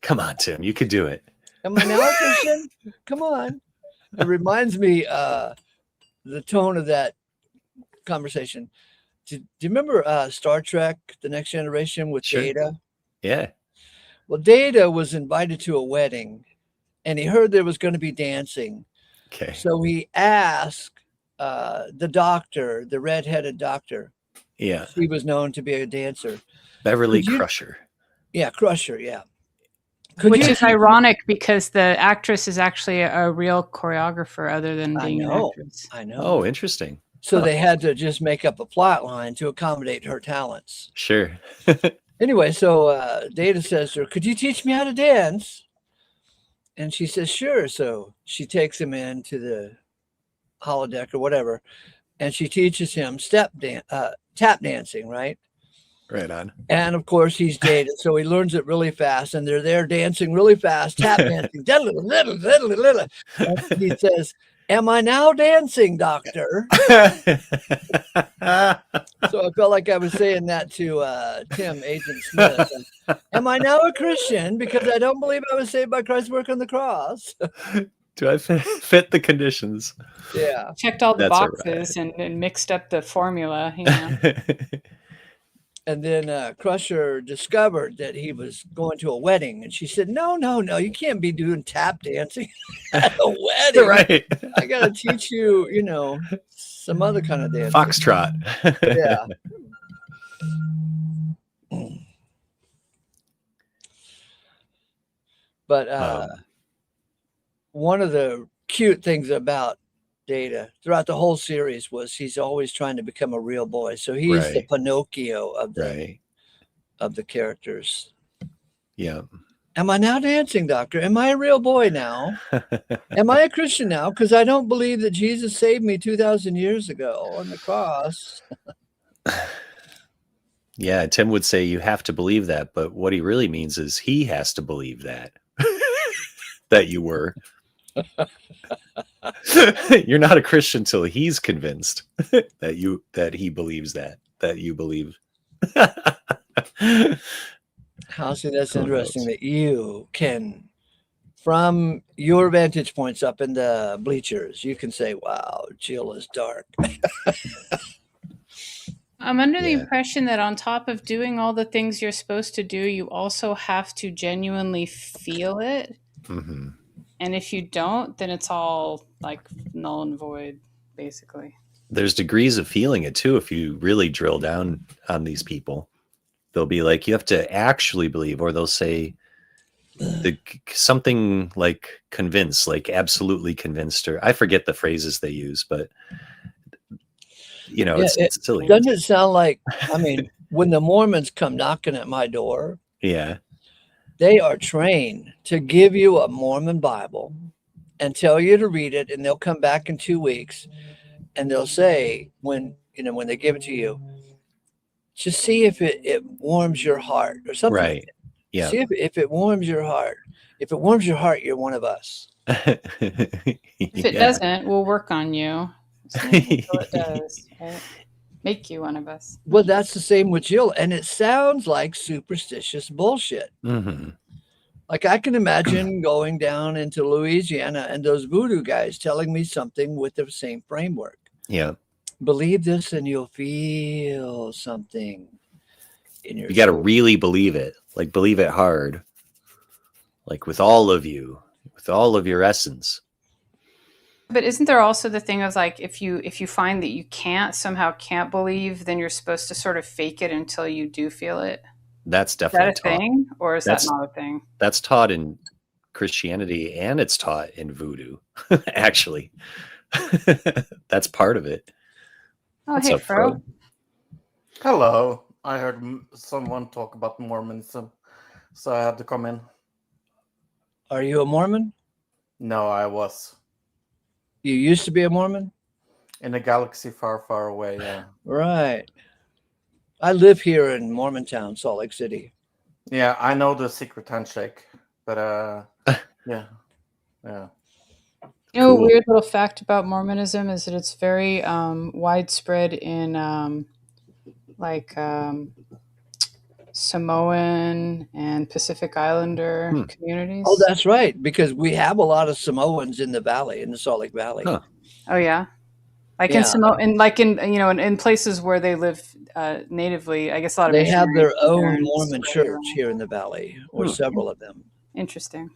Come on, Tim. You could do it. Am I now a Christian? Come on. It reminds me the tone of that conversation. Do you remember Star Trek, The Next Generation with Data? Yeah. Well, Data was invited to a wedding and he heard there was going to be dancing. Okay. So he asked the doctor, the redheaded doctor. Yeah. He was known to be a dancer. Beverly Crusher. Yeah, Crusher, yeah. Which is ironic because the actress is actually a real choreographer other than being an actress. I know. Oh, interesting. So they had to just make up a plot line to accommodate her talents. Sure. Anyway, so Data says to her, "Could you teach me how to dance?" And she says, "Sure." So she takes him into the holodeck or whatever, and she teaches him tap dancing, right? Right on. And of course, he's Data, so he learns it really fast, and they're there dancing really fast, tap dancing. And he says, "Am I now dancing, doctor?" So I felt like I was saying that to Tim, Agent Smith. Am I now a Christian? Because I don't believe I was saved by Christ's work on the cross. Do I fit the conditions? Yeah. Checked all the That's all boxes and mixed up the formula. You know. And then Crusher discovered that he was going to a wedding. And she said, no, you can't be doing tap dancing at a wedding. Right. I got to teach you, some other kind of dancing. Foxtrot. Yeah. But one of the cute things about Data throughout the whole series was he's always trying to become a real boy. So he's the Pinocchio of the characters. Yeah. Am I now dancing, doctor? Am I a real boy now? Am I a Christian now? Because I don't believe that Jesus saved me 2,000 years ago on the cross. Yeah, Tim would say you have to believe that, but what he really means is he has to believe that that you were. You're not a Christian till he's convinced that he believes that you believe. See, that's interesting that you can, from your vantage points up in the bleachers, you can say, wow, Jill is dark. I'm under the impression that on top of doing all the things you're supposed to do, you also have to genuinely feel it. Mm-hmm. And if you don't, then it's all like null and void, basically. There's degrees of feeling it too. If you really drill down on these people, they'll be like, you have to actually believe, or they'll say something like convinced, like absolutely convinced, or I forget the phrases they use, but it's silly. Doesn't it sound like, when the Mormons come knocking at my door, they are trained to give you a Mormon Bible and tell you to read it, and they'll come back in 2 weeks and they'll say, when they give it to you, just see if it warms your heart or something. Right. Yeah. See if it warms your heart. If it warms your heart, you're one of us. If it doesn't, we'll work on you. Until it does, right? Make you one of us. Well, that's the same with Jill, and it sounds like superstitious bullshit. Mm-hmm. Like I can imagine going down into Louisiana and those voodoo guys telling me something with the same framework. Yeah. Believe this and you'll feel something in your You got to really believe it. Like believe it hard. Like with all of you, with all of your essence. But isn't there also the thing of like, if you find that you somehow can't believe, then you're supposed to sort of fake it until you do feel it? That's definitely is that a thing, or is that not a thing? That's taught in Christianity, and it's taught in voodoo. Actually, that's part of it. Oh, What's hey, up, Fro. Hello. I heard someone talk about Mormonism, so I had to come in. Are you a Mormon? No, I was. You used to be a Mormon? In a galaxy far, far away, yeah. Right. I live here in Mormontown, Salt Lake City. Yeah, I know the secret handshake, but yeah. You know, a weird little fact about Mormonism is that it's very widespread in Samoan and Pacific Islander communities. Oh, that's right, because we have a lot of Samoans in the valley, in the Salt Lake Valley. Huh. Oh yeah, in Samoa, and in places where they live natively. I guess a lot of they have their own parents Mormon church here in the valley, or several of them. Interesting.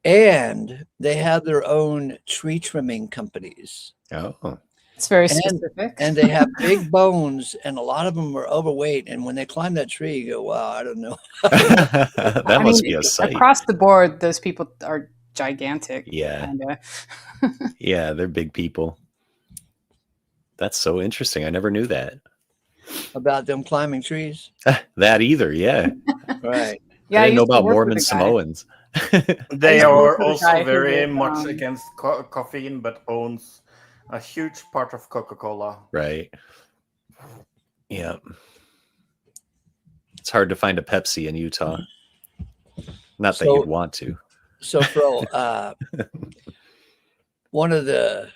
And they have their own tree trimming companies. Oh. It's very specific. And they have big bones, and a lot of them are overweight. And when they climb that tree, you go, wow, I don't know. That must be a sight. Across the board, those people are gigantic. Yeah. Kinda. Yeah, they're big people. That's so interesting. I never knew that. About them climbing trees. That either, yeah. Right. Yeah, I didn't know used to about work Mormon with a guy. Samoans. They used to work are with a also guy who very would, much against caffeine, but owns a huge part of Coca-Cola. Right. Yeah. It's hard to find a Pepsi in Utah. Not that So- you'd want to. So, Fro, one of the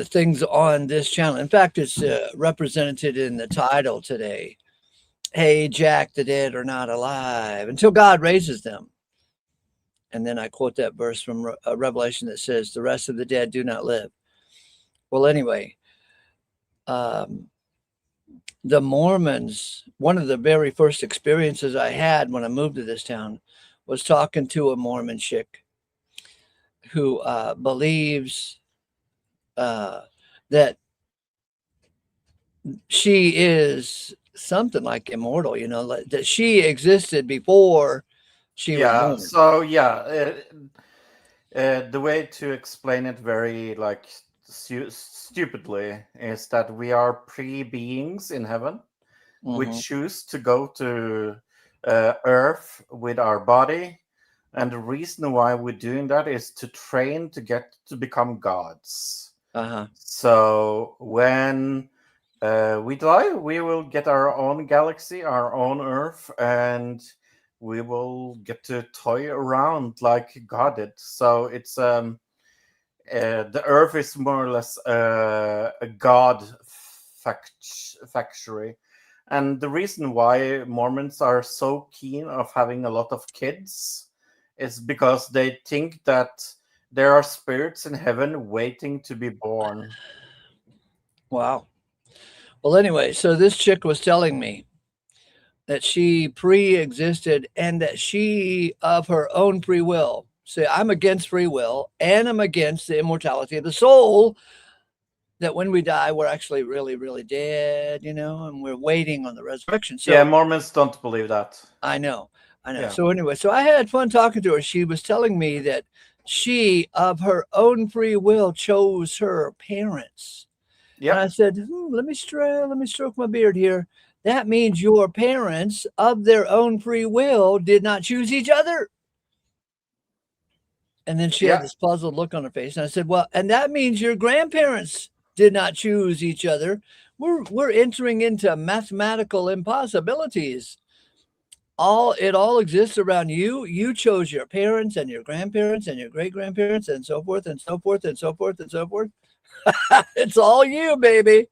things on this channel, in fact, it's represented in the title today. Hey, Jack, the dead are not alive until God raises them. And then I quote that verse from Revelation that says, the rest of the dead do not live. Well, anyway, the Mormons, one of the very first experiences I had when I moved to this town was talking to a Mormon chick who believes that she is something like immortal, you know, that she existed before she was born. So the way to explain it very like stupidly is that we are pre-beings in heaven. We choose to go to Earth with our body, and the reason why we're doing that is to train to get to become gods. So when we die, we will get our own galaxy, our own Earth, and we will get to toy around like God did. So it's the Earth is more or less a God factory. And the reason why Mormons are so keen of having a lot of kids is because they think that there are spirits in heaven waiting to be born. Wow. Well, anyway, so this chick was telling me that she pre-existed and that she, of her own free will, say, I'm against free will and I'm against the immortality of the soul, that when we die, we're actually really, really dead, you know, and we're waiting on the resurrection. So yeah, Mormons don't believe that. I know. Yeah. So anyway, so I had fun talking to her. She was telling me that she, of her own free will, chose her parents. And I said, let me stroke my beard here. That means your parents, of their own free will, did not choose each other. And then she had this puzzled look on her face. And I said, well, and that means your grandparents did not choose each other. We're entering into mathematical impossibilities. It all exists around you. You chose your parents and your grandparents and your great-grandparents and so forth and so forth and so forth and so forth. It's all you, baby.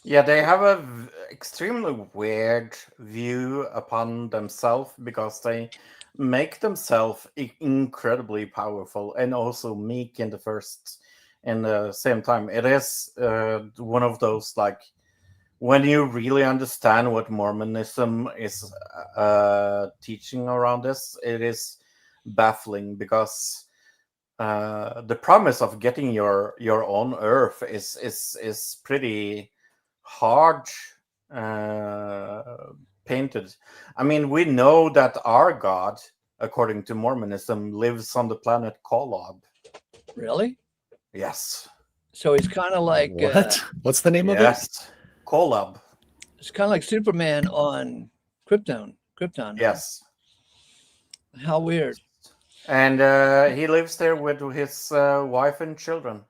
Yeah, they have a extremely weird view upon themselves because they make themselves incredibly powerful and also meek in the same time. It is one of those, like, when you really understand what Mormonism is teaching around this, it is baffling because the promise of getting your own Earth is pretty hard painted. I mean, we know that our God, according to Mormonism, lives on the planet Kolob. Really? Yes. So he's kind of like what? What's the name of it? Yes, Kolob. It's kind of like Superman on Krypton. Yes. How weird. And he lives there with his wife and children.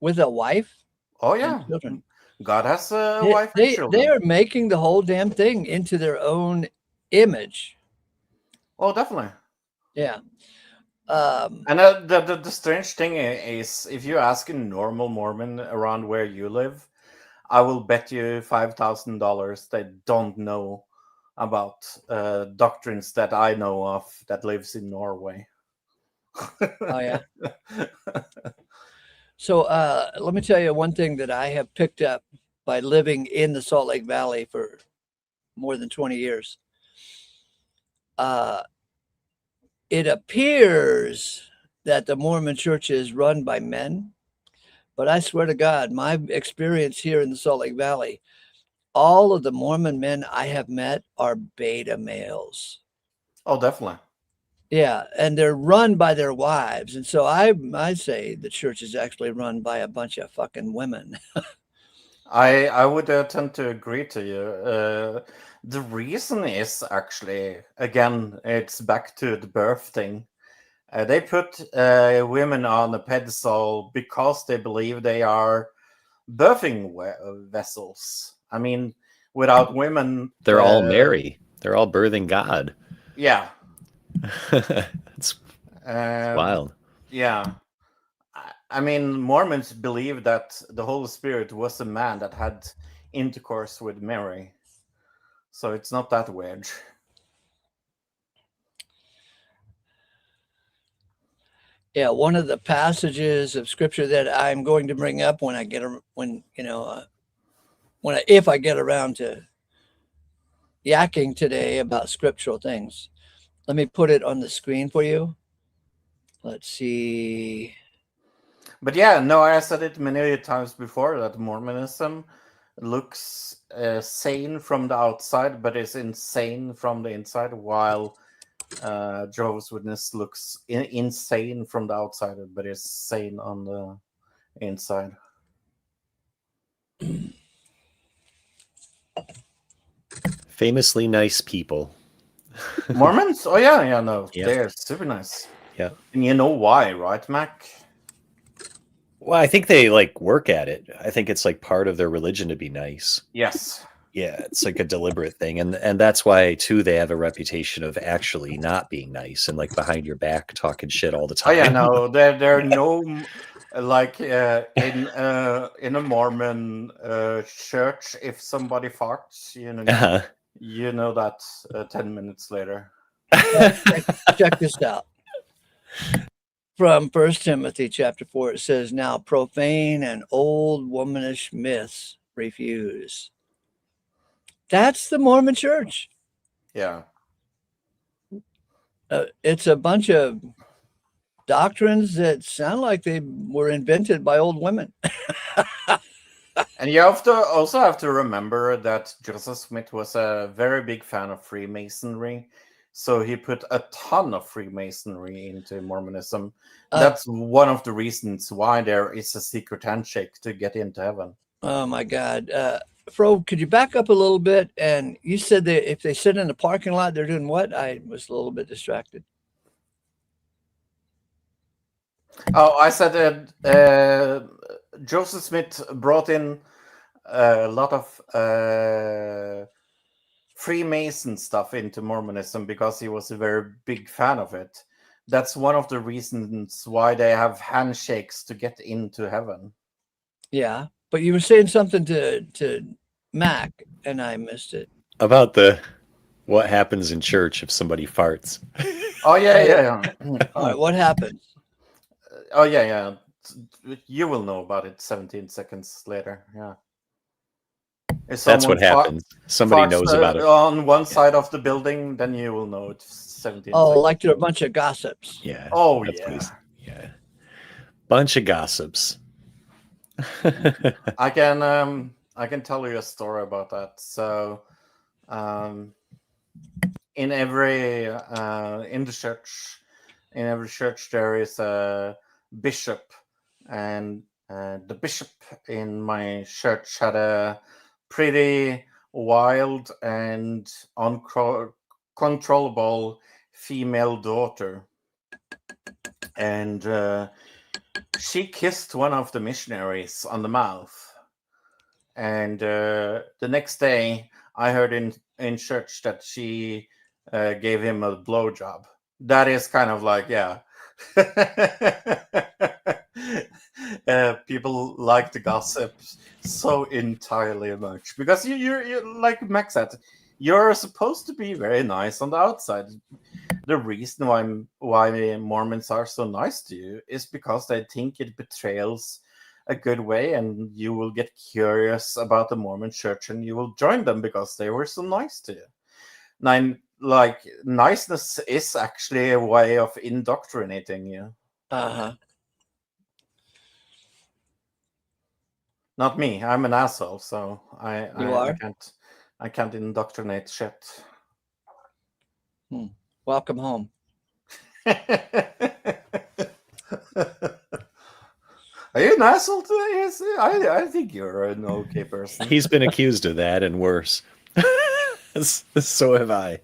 With a wife? Oh yeah, children. God has a wife and children. They are making the whole damn thing into their own image. Oh, definitely. Yeah. And the strange thing is, if you ask a normal Mormon around where you live, I will bet you $5,000 they don't know about doctrines that I know of that lives in Norway. Oh yeah. So let me tell you one thing that I have picked up by living in the Salt Lake Valley for more than 20 years. It appears that the Mormon church is run by men, but I swear to God, my experience here in the Salt Lake Valley, all of the Mormon men I have met are beta males. Oh, definitely. Yeah, and they're run by their wives, and so I say the church is actually run by a bunch of fucking women. I would tend to agree to you. The reason is actually, again, it's back to the birth thing. They put women on a pedestal because they believe they are birthing vessels. I mean, without women, They're all Mary. They're all birthing God. Yeah, it's wild. Yeah. I mean, Mormons believe that the Holy Spirit was a man that had intercourse with Mary. So it's not that weird. Yeah, one of the passages of scripture that I'm going to bring up when I get if I get around to yakking today about scriptural things. Let me put it on the screen for you. Let's see. But yeah, no, I said it many times before that Mormonism looks sane from the outside, but is insane from the inside, while Jehovah's Witness looks insane from the outside, but is sane on the inside. Famously nice people. Mormons? Oh yeah, no, Yep. they're super nice. Yeah. And you know why, right, Mac? Well, I think they like work at it. I think it's like part of their religion to be nice. Yes. Yeah, it's like a deliberate thing, and that's why too they have a reputation of actually not being nice and like behind your back talking shit all the time. Oh yeah, no, there are no like in a Mormon church, if somebody farts, you know that 10 minutes later. Check this out. From 1 Timothy chapter 4, it says, "Now profane and old womanish myths refuse." That's the Mormon church. Yeah. It's a bunch of doctrines that sound like they were invented by old women. And you also have to remember that Joseph Smith was a very big fan of Freemasonry. So he put a ton of Freemasonry into Mormonism. That's one of the reasons why there is a secret handshake to get into heaven. Oh my God. Fro, could you back up a little bit? And you said that if they sit in the parking lot, they're doing what? I was a little bit distracted. Oh, I said that Joseph Smith brought in a lot of Freemason stuff into Mormonism because he was a very big fan of it. That's one of the reasons why they have handshakes to get into heaven. Yeah, but you were saying something to Mac, and I missed it. About what happens in church if somebody farts. Oh yeah. All right, what happens? Oh yeah. You will know about it 17 seconds later. Yeah. That's what happens. Somebody knows about it on one side of the building, then you will know it's 17 Oh, seconds. like they're a bunch of gossips. Yeah. Oh yeah. Yeah. Bunch of gossips. I can tell you a story about that. So in every church there is a bishop, and the bishop in my church had a pretty wild and uncontrollable female daughter, and she kissed one of the missionaries on the mouth, and the next day I heard in church that she gave him a blowjob. That is kind of like, yeah. People like to gossip so entirely much because you're like Max said, you're supposed to be very nice on the outside. The reason why Mormons are so nice to you is because they think it betrays a good way, and you will get curious about the Mormon church and you will join them because they were so nice to you. Now, like, niceness is actually a way of indoctrinating you. Not me. I'm an asshole, so I can't indoctrinate shit. Welcome home. Are you an asshole today? I think you're an okay person. He's been accused of that and worse. So have I.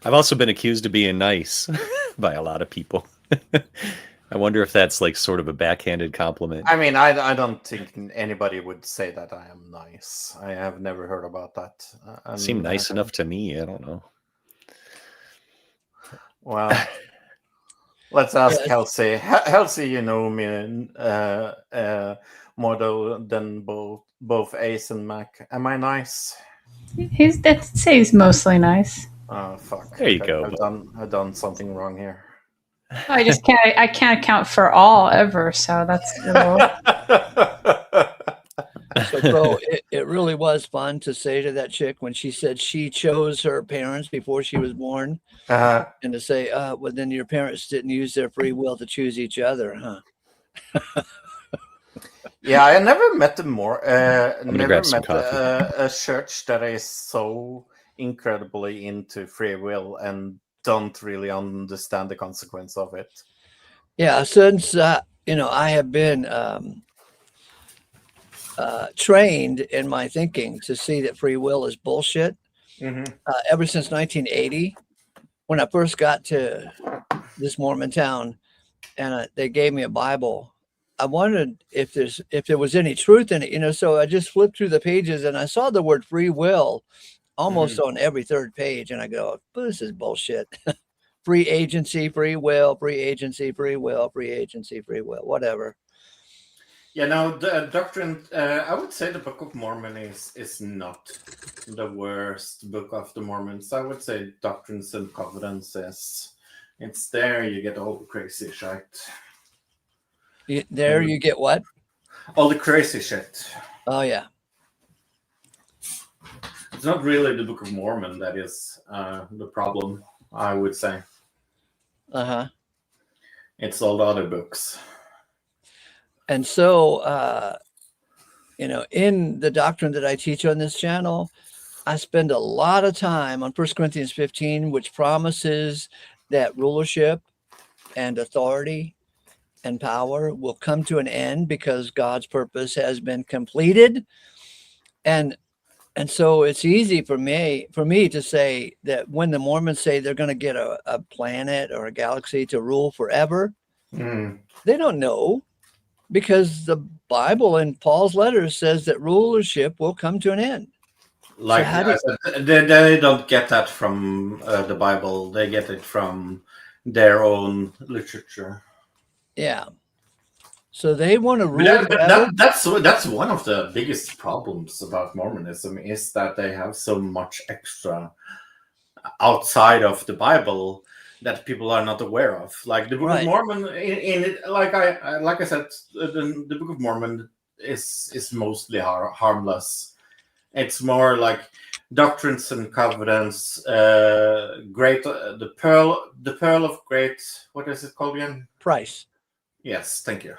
I've also been accused of being nice by a lot of people. I wonder if that's like sort of a backhanded compliment. I mean, I don't think anybody would say that I am nice. I have never heard about that. Seem nice enough to me. I don't know. Well, let's ask Halsey. Halsey, you know me more than both Ace and Mac. Am I nice? I'd say he's mostly nice. Oh fuck! There you go. I've done something wrong here. I just can't. I can't account for all ever. So that's a little. So, bro, it really was fun to say to that chick when she said she chose her parents before she was born, and to say, well, then your parents didn't use their free will to choose each other, huh? Yeah, I never met a church that is so incredibly into free will and don't really understand the consequence of it. Yeah, since I have been trained in my thinking to see that free will is bullshit. Ever since 1980, when I first got to this Mormon town, and they gave me a Bible, I wondered if there was any truth in it, So I just flipped through the pages and I saw the word free will almost on every third page, and I go, "This is bullshit." Free agency, free will, free agency, free will, free agency, free will, whatever. Yeah, no, the doctrine. I would say the Book of Mormon is not the worst book of the Mormons. I would say Doctrines and Covenants it's there. You get all the crazy shit. You get what? All the crazy shit. Oh yeah. It's not really the Book of Mormon that is the problem, I would say. It's all the other books. And so, in the doctrine that I teach on this channel, I spend a lot of time on 1 Corinthians 15, which promises that rulership and authority and power will come to an end because God's purpose has been completed. And so it's easy for me to say that when the Mormons say they're going to get a planet or a galaxy to rule forever, they don't know, because the Bible and Paul's letters says that rulership will come to an end. Like I said, they don't get that from the Bible. They get it from their own literature. Yeah. So they want to rule forever. That's one of the biggest problems about Mormonism, is that they have so much extra outside of the Bible that people are not aware of. Like the Book of Mormon, like I said, the Book of Mormon is mostly harmless. It's more like Doctrines and Covenants, the pearl of great. What is it called again? Price. Yes, thank you.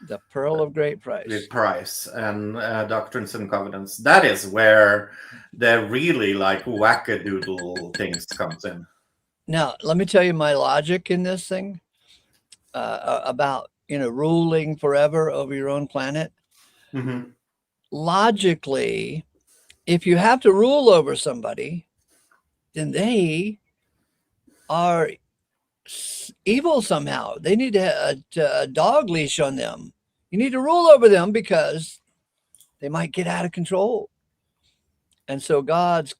The pearl of great price. The price and Doctrines and Covenants. That is where the really like wackadoodle things comes in. Now, let me tell you my logic in this thing about ruling forever over your own planet. Logically, if you have to rule over somebody, then they are evil somehow. They need a dog leash on them. You need to rule over them because they might get out of control. And so God's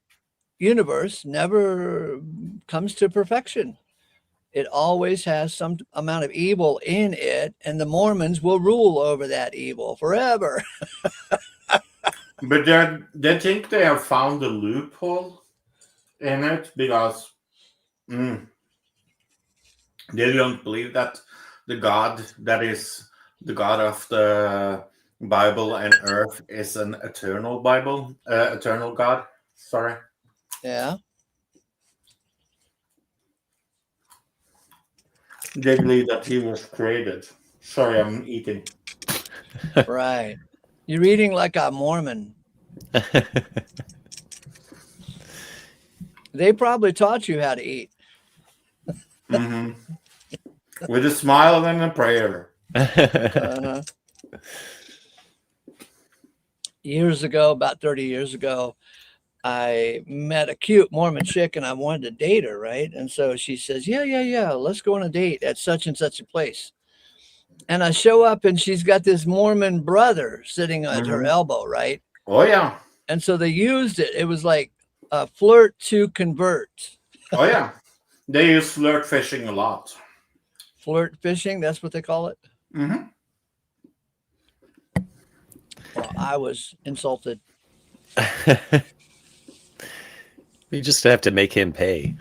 universe never comes to perfection. It always has some amount of evil in it, and the Mormons will rule over that evil forever. But they think they have found a loophole in it, because they don't believe that the God that is the God of the Bible and earth is an eternal eternal God. Sorry. Yeah. They believe that he was created. Sorry, I'm eating. Right. You're eating like a Mormon. They probably taught you how to eat. Mhm. With a smile and a prayer. Uh-huh. Years ago, about 30 years ago, I met a cute Mormon chick and I wanted to date her, right? And so she says, yeah, let's go on a date at such and such a place. And I show up and she's got this Mormon brother sitting at her elbow, right? Oh, yeah. And so they used it. It was like a flirt to convert. Oh, yeah. They use flirt fishing a lot. Flirt fishing, that's what they call it. Mm-hmm. Well, I was insulted. You just have to make him pay.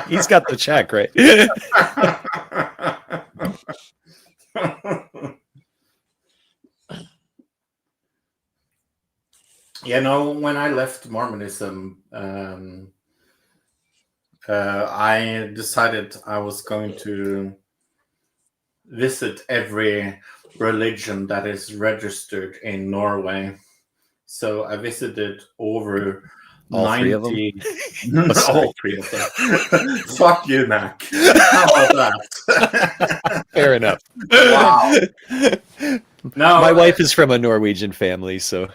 He's got the check, right? You know, when I left Mormonism, I decided I was going to visit every religion that is registered in Norway. So I visited over All 90... three of them? All three of them. Fuck you, Mac. How about that? Fair enough. Wow. No, My wife is from a Norwegian family, so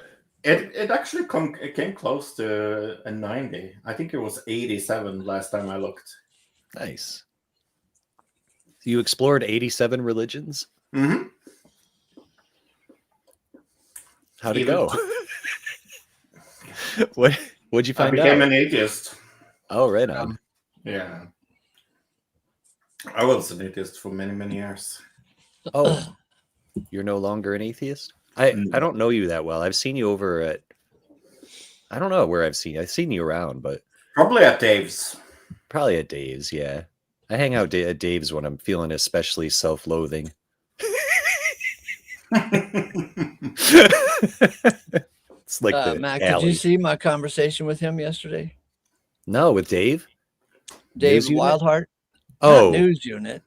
it actually it came close to a 90. I think it was 87 last time I looked. nice. You explored 87 religions? Mm-hmm. How'd it go? What'd you I find became out? an atheist. Oh, right on. Yeah. I was an atheist for many, many years. Oh, you're no longer an atheist? I don't know you that well. I've seen you over at, I don't know where I've seen you around, but Probably at Dave's. probably at Dave's, yeah. I hang out at Dave's when I'm feeling especially self-loathing. It's like the Mac, alley. did you see my conversation with him yesterday? No, with Dave? Dave News unit? Wildheart? Oh, Not News Unit.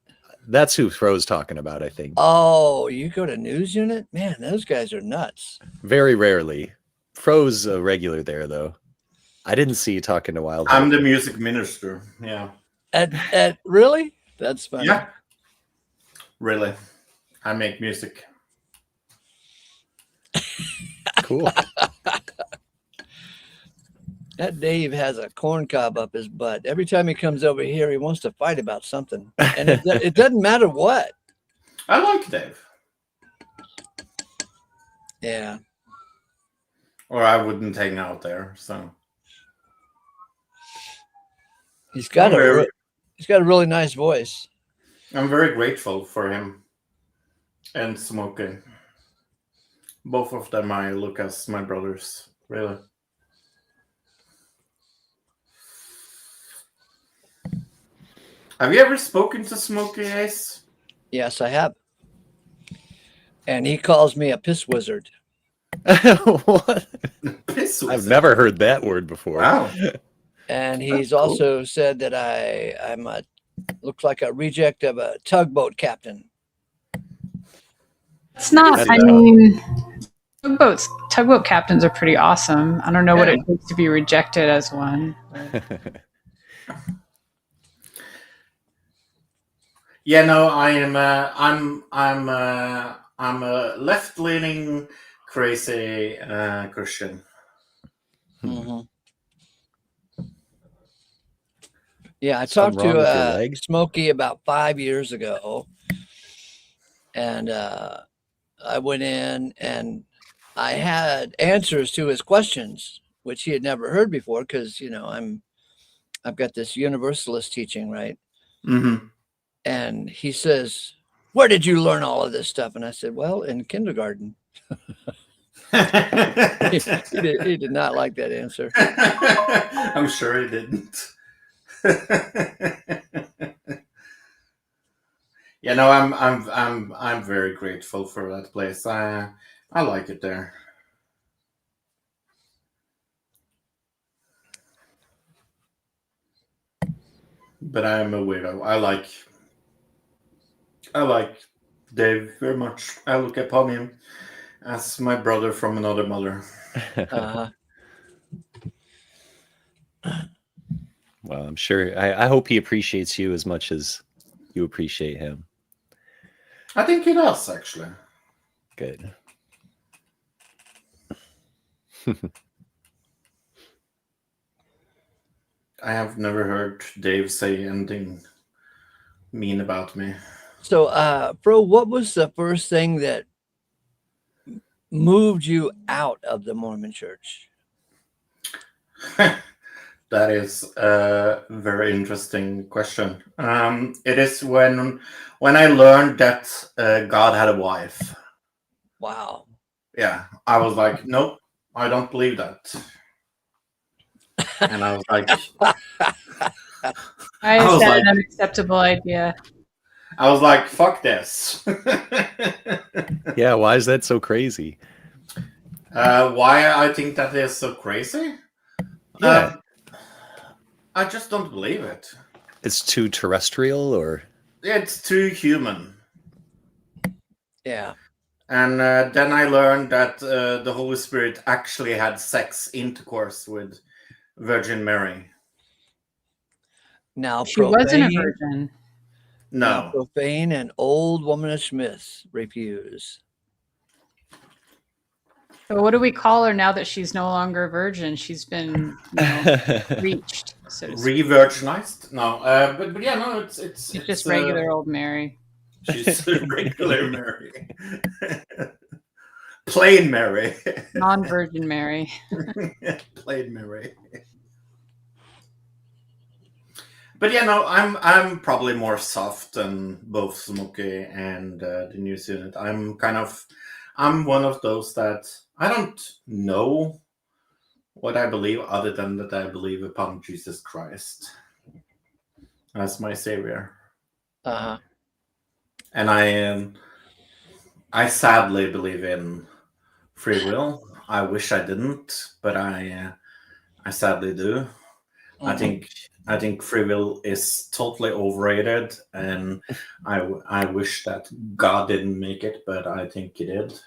that's who Fro's talking about, I think. Oh, you go to News Unit? Man, those guys are nuts. Very rarely. Fro's a regular there, though. I didn't see you talking to Wildheart. I'm the music minister. Yeah. At really? That's funny. Yeah. Really. I make music. Cool. That Dave has a corn cob up his butt. Every time he comes over here, he wants to fight about something. And it doesn't matter what. I like Dave. Yeah. Or I wouldn't hang out there. So He's got I'm a really nice voice. I'm very grateful for him and Smokey. Both of them I look as my brothers, really. Have you ever spoken to Smokey, Ace? Yes, I have. And he calls me a piss wizard. What? Piss I've wizard. never heard that word before. Wow. And he's That's cool. also said that I'm looks like a reject of a tugboat captain. It's not. That's I tough. mean, tugboat captains are pretty awesome. I don't know what Yeah. it takes to be rejected as one. Yeah, no, I'm a left-leaning, crazy Christian. Mm-hmm. Yeah, I Something talked wrong with your to leg? Smokey about 5 years ago, and I went in and I had answers to his questions, which he had never heard before, because I've got this universalist teaching, right? Mm-hmm. And he says, "Where did you learn all of this stuff?" And I said, "Well, in kindergarten." He did not like that answer. I'm sure he didn't. Yeah, no, I'm very grateful for that place. I like it there. But I am a weirdo. I like Dave very much. I look upon him as my brother from another mother. Uh-huh. Well, I'm sure. I hope he appreciates you as much as you appreciate him. I think he does, actually. Good. I have never heard Dave say anything mean about me. So, Fro, what was the first thing that moved you out of the Mormon church? That is a very interesting question. It is when I learned that God had a wife. Wow. Yeah, I was like, nope, I don't believe that. And I was like, I was is that like- an unacceptable idea? fuck this. Yeah, why is that so crazy? Why I think that is so crazy? Yeah. I just don't believe it. It's too terrestrial, or It's too human. Yeah. And then I learned that the Holy Spirit actually had sex intercourse with Virgin Mary. Now She wasn't a profane, virgin. now No. profane and old womanish myths refuse. So what do we call her now that she's no longer a virgin? She's been reached, so to speak. Re-virginized? No. But yeah, no, it's She's just regular old Mary. She's regular Mary. Plain Mary. Non-virgin Mary. Plain Mary. But yeah, no, I'm probably more soft than both Smokey and the New Zealand. I'm one of those that I don't know what I believe other than that I believe upon Jesus Christ as my savior. Uh-huh. And I sadly believe in free will. I wish I didn't, but I sadly do. Mhm. I think free will is totally overrated, and I wish that God didn't make it, but I think He did.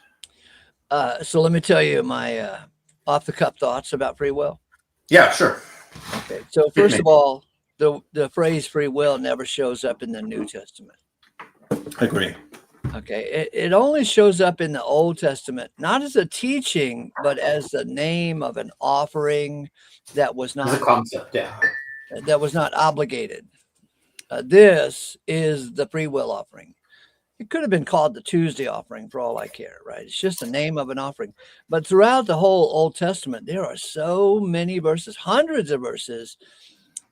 So let me tell you my off-the-cuff thoughts about free will. Yeah, sure. Okay. So first of all, the phrase free will never shows up in the New Testament. Agree. Okay. It only shows up in the Old Testament, not as a teaching, but as the name of an offering that was As a not concept, yeah. Obligated. This is the free will offering. It could have been called the Tuesday offering for all I care, right? It's just the name of an offering. But throughout the whole Old Testament, there are so many verses, hundreds of verses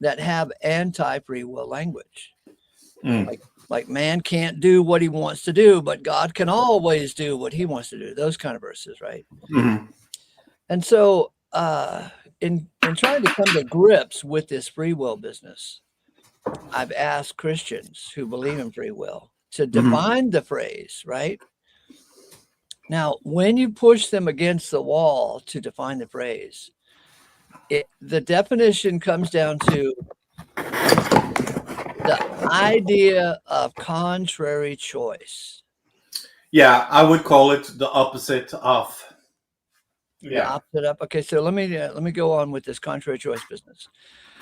that have anti-free will language. Like man can't do what he wants to do, but God can always do what he wants to do. Those kind of verses, right? Mm-hmm. And so in trying to come to grips with this free will business, I've asked Christians who believe in free will to define the phrase, right? Now, when you push them against the wall to define the phrase, the definition comes down to the idea of contrary choice. Yeah, I would call it the opposite of. The opposite up. Okay, so let me go on with this contrary choice business.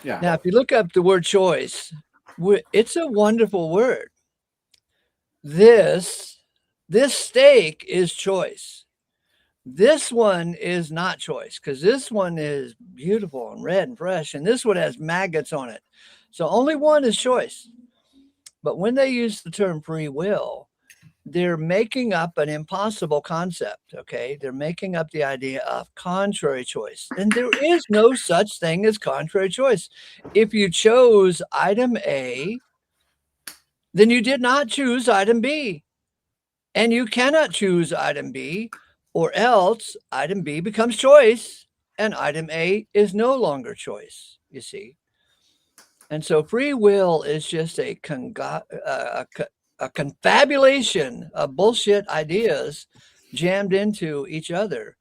Yeah. Now, if you look up the word choice, it's a wonderful word. This steak is choice. This one is not choice because this one is beautiful and red and fresh, and this one has maggots on it. So only one is choice. But when they use the term free will, they're making up an impossible concept, okay? They're making up the idea of contrary choice. And there is no such thing as contrary choice. If you chose item A, then you did not choose item B. And you cannot choose item B, or else item B becomes choice and item A is no longer choice, you see. And so free will is just a confabulation of bullshit ideas jammed into each other,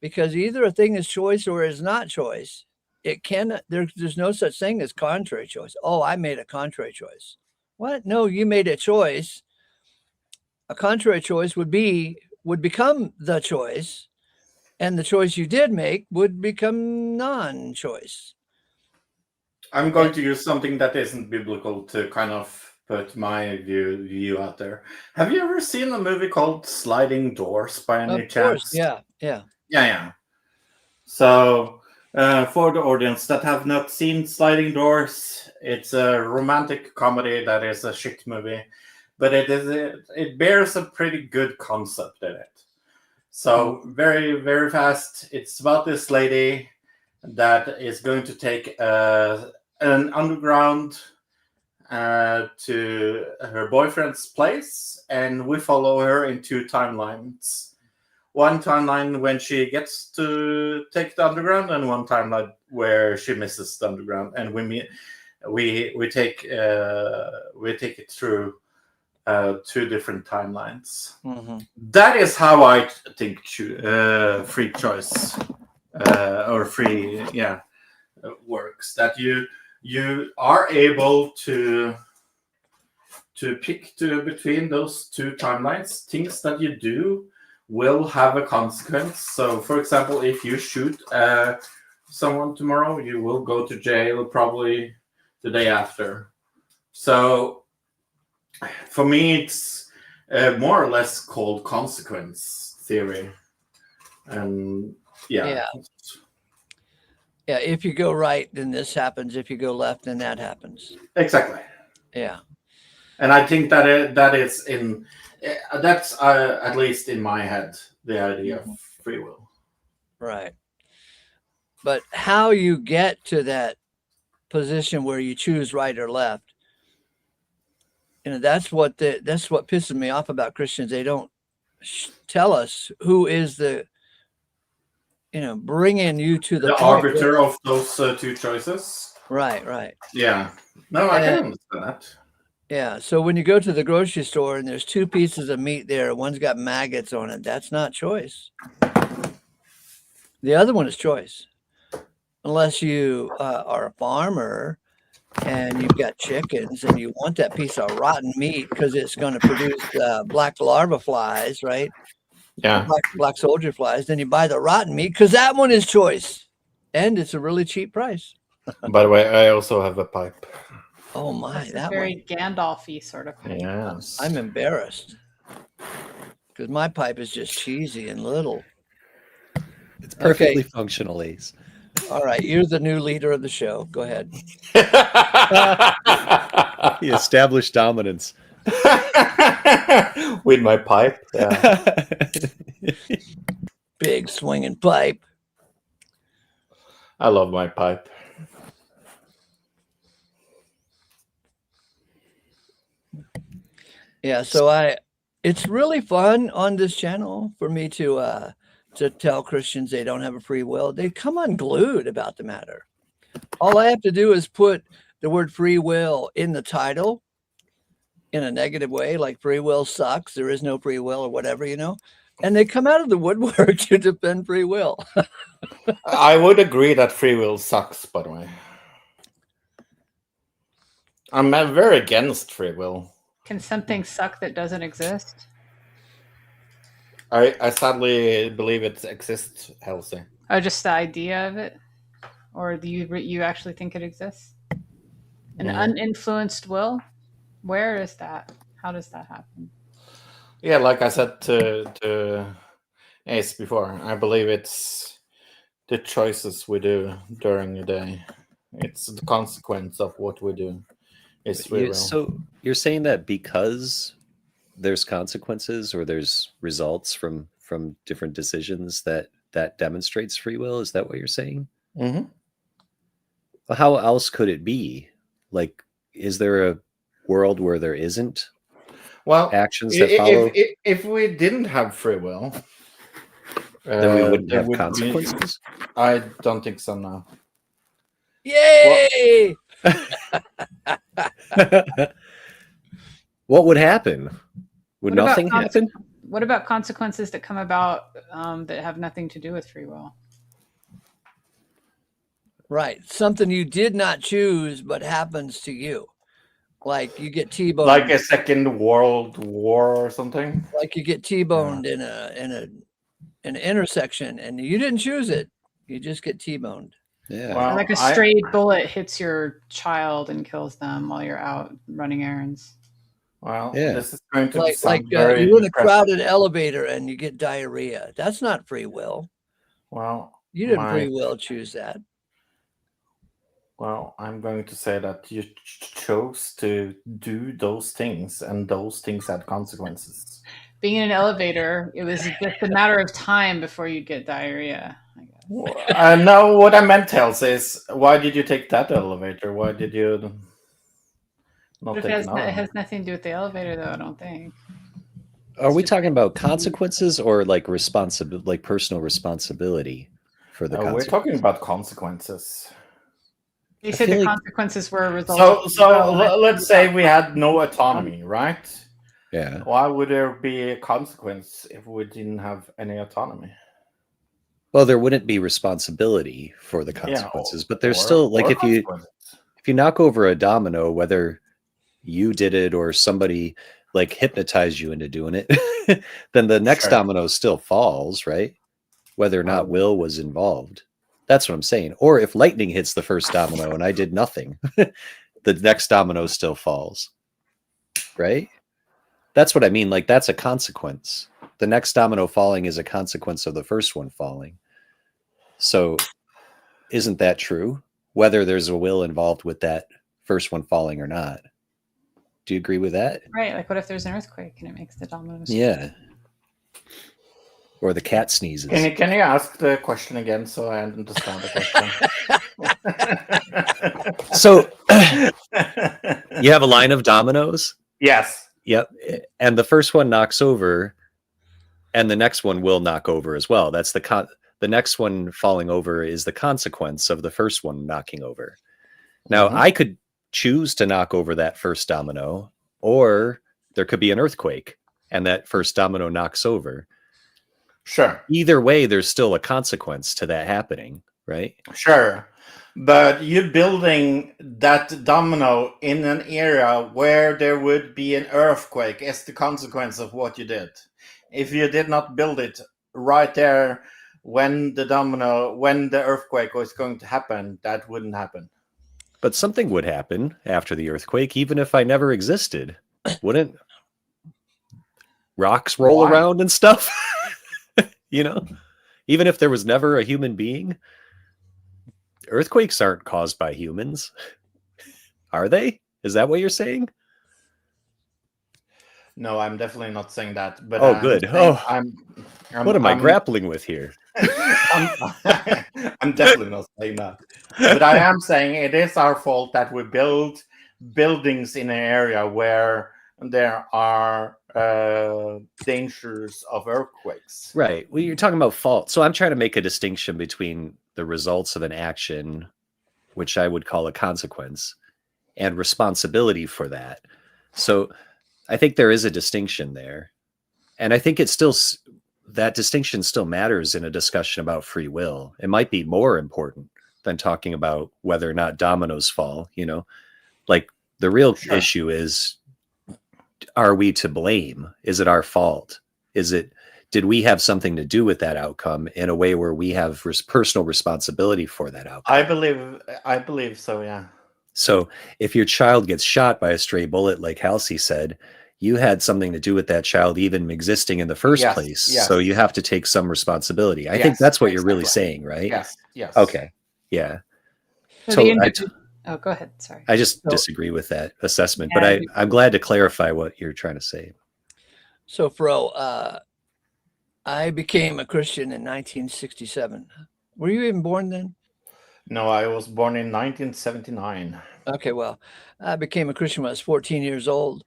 because either a thing is choice or is not choice. It cannot, there's no such thing as contrary choice. Oh, I made a contrary choice. What? No, you made a choice. A contrary choice would become the choice, and the choice you did make would become non-choice. I'm going to use something that isn't biblical to kind of put my view out there. Have you ever seen a movie called Sliding Doors by any Of course, chance? yeah. Yeah. So, for the audience that have not seen Sliding Doors, it's a romantic comedy that is a shit movie, but it bears a pretty good concept in it. So very, very fast. It's about this lady that is going to take an underground to her boyfriend's place, and we follow her in 2 timelines. One timeline when she gets to take the underground, and one timeline where she misses the underground, and we take it through 2 different timelines. That is how I think free choice or free works. That you are able to pick between those 2 timelines. Things that you do will have a consequence. So, for example, if you shoot someone tomorrow, you will go to jail probably the day after. So, for me, it's more or less called consequence theory. And Yeah, if you go right, then this happens. If you go left, then that happens. Exactly. Yeah. And I think that is that's at least in my head the idea of free will. Right. But how you get to that position where you choose right or left, that's what pisses me off about Christians. They don't tell us who is the bringing you to the arbiter of those 2 choices. Right. Yeah. No, I can understand that. Yeah. So when you go to the grocery store and there's 2 pieces of meat there, one's got maggots on it, that's not choice. The other one is choice. Unless you are a farmer and you've got chickens and you want that piece of rotten meat because it's going to produce black larva flies, right? Yeah. Black soldier flies. Then you buy the rotten meat because that one is choice. And it's a really cheap price. By the way, I also have a pipe. Oh my, That's that very one. Gandalf-y sort of pipe. Yes. I'm embarrassed because my pipe is just cheesy and little. It's perfectly functional, Ace. All right, you're the new leader of the show. Go ahead. He established dominance with my pipe. Yeah. Big swinging pipe. I love my pipe. Yeah, so it's really fun on this channel for me to tell Christians they don't have a free will. They come unglued about the matter. All I have to do is put the word free will in the title in a negative way, like free will sucks, there is no free will or whatever, and they come out of the woodwork to defend free will. I would agree that free will sucks, by the way. I'm very against free will. Can something suck that doesn't exist? I sadly believe it exists, Halsey. Oh, just the idea of it? Or do you actually think it exists? An uninfluenced will? Where is that? How does that happen? Yeah, like I said to Ace before, I believe it's the choices we do during the day. It's the consequence of what we do. It's free will. So you're saying that because there's consequences or there's results from different decisions that demonstrates free will? Is that what you're saying? Mm-hmm. Well, how else could it be? Like, is there a world where there isn't actions that follow? If we didn't have free will, then we wouldn't have consequences? I don't think so now. Yay! What would happen? Would nothing happen? What about consequences that come about that have nothing to do with free will? Right. Something you did not choose but happens to you. Like you get T-boned. Like a second world war or something? Like you get T-boned in an intersection and you didn't choose it. You just get T-boned. Yeah. Well, Like a stray bullet hits your child and kills them while you're out running errands. Well, Yeah. this is going to Like sound very you're in a depressing. crowded elevator and you get diarrhea. That's not free will. Well, You didn't free will choose that. Well, I'm going to say that you chose to do those things, and those things had consequences. Being in an elevator, it was just a matter of time before you'd get diarrhea, I guess. No, what I meant, Hells, is why did you take that elevator? Why did you not But take it another? has nothing to do with the elevator, though, I don't think. Are we talking about consequences or like like personal responsibility for the We're consequences? talking about consequences. You I said feel the like- consequences were a result. So let's say we had no autonomy, right? Yeah. Why would there be a consequence if we didn't have any autonomy? Well, there wouldn't be responsibility for the consequences, but there's still like if you knock over a domino, whether you did it or somebody like hypnotized you into doing it, then the next domino still falls, right? Whether or not will was involved. That's what I'm saying. Or if lightning hits the first domino and I did nothing, the next domino still falls, right? That's what I mean. Like that's a consequence. The next domino falling is a consequence of the first one falling. So isn't that true? Whether there's a will involved with that first one falling or not. Do you agree with that? Right. Like what if there's an earthquake and it makes the dominoes? Yeah. Or the cat sneezes. Can you ask the question again so I understand the question? So you have a line of dominoes? Yes. Yep. And the first one knocks over and the next one will knock over as well. That's the next one falling over is the consequence of the first one knocking over. Now, I could choose to knock over that first domino, or there could be an earthquake and that first domino knocks over. Sure. Either way, there's still a consequence to that happening, right? Sure. But you're building that domino in an area where there would be an earthquake as the consequence of what you did. If you did not build it right there when the earthquake was going to happen, that wouldn't happen. But something would happen after the earthquake, even if I never existed. Wouldn't rocks roll around and stuff? You know, even if there was never a human being, earthquakes aren't caused by humans. Are they? Is that what you're saying? No, I'm definitely not saying that. But good. What am I grappling with here? I'm definitely not saying that. But I am saying it is our fault that we build buildings in an area where there are dangers of earthquakes. Right. Well, you're talking about fault. So I'm trying to make a distinction between the results of an action, which I would call a consequence, and responsibility for that. So I think there is a distinction there. And I think it's still, that distinction still matters in a discussion about free will. It might be more important than talking about whether or not dominoes fall, you know, like the real issue is, are we to blame? Is it our fault? Did we have something to do with that outcome in a way where we have personal responsibility for that outcome? I believe so, yeah. So if your child gets shot by a stray bullet, like Halsey said, you had something to do with that child even existing in the first place. Yes. So you have to take some responsibility. I think that's what you're really saying, right? Yes. Okay. Yeah. So go ahead. Sorry. I just disagree with that assessment, but I'm glad to clarify what you're trying to say. So, Fro, I became a Christian in 1967. Were you even born then? No, I was born in 1979. Okay, well, I became a Christian when I was 14 years old.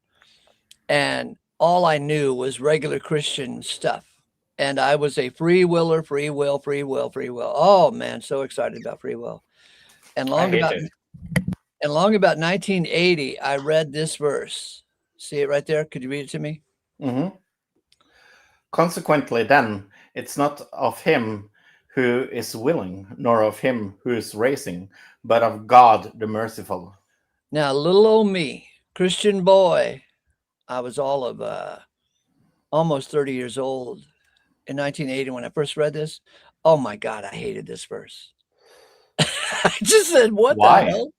And all I knew was regular Christian stuff. And I was a free willer, free will. Oh, man, so excited about free will. And long about 1980, I read this verse. See it right there? Could you read it to me? Mm-hmm. Consequently, then, it's not of him who is willing, nor of him who is raising, but of God the merciful. Now, little old me, Christian boy, I was all of almost 30 years old in 1980 when I first read this. Oh my God, I hated this verse. I just said, what Why? the hell?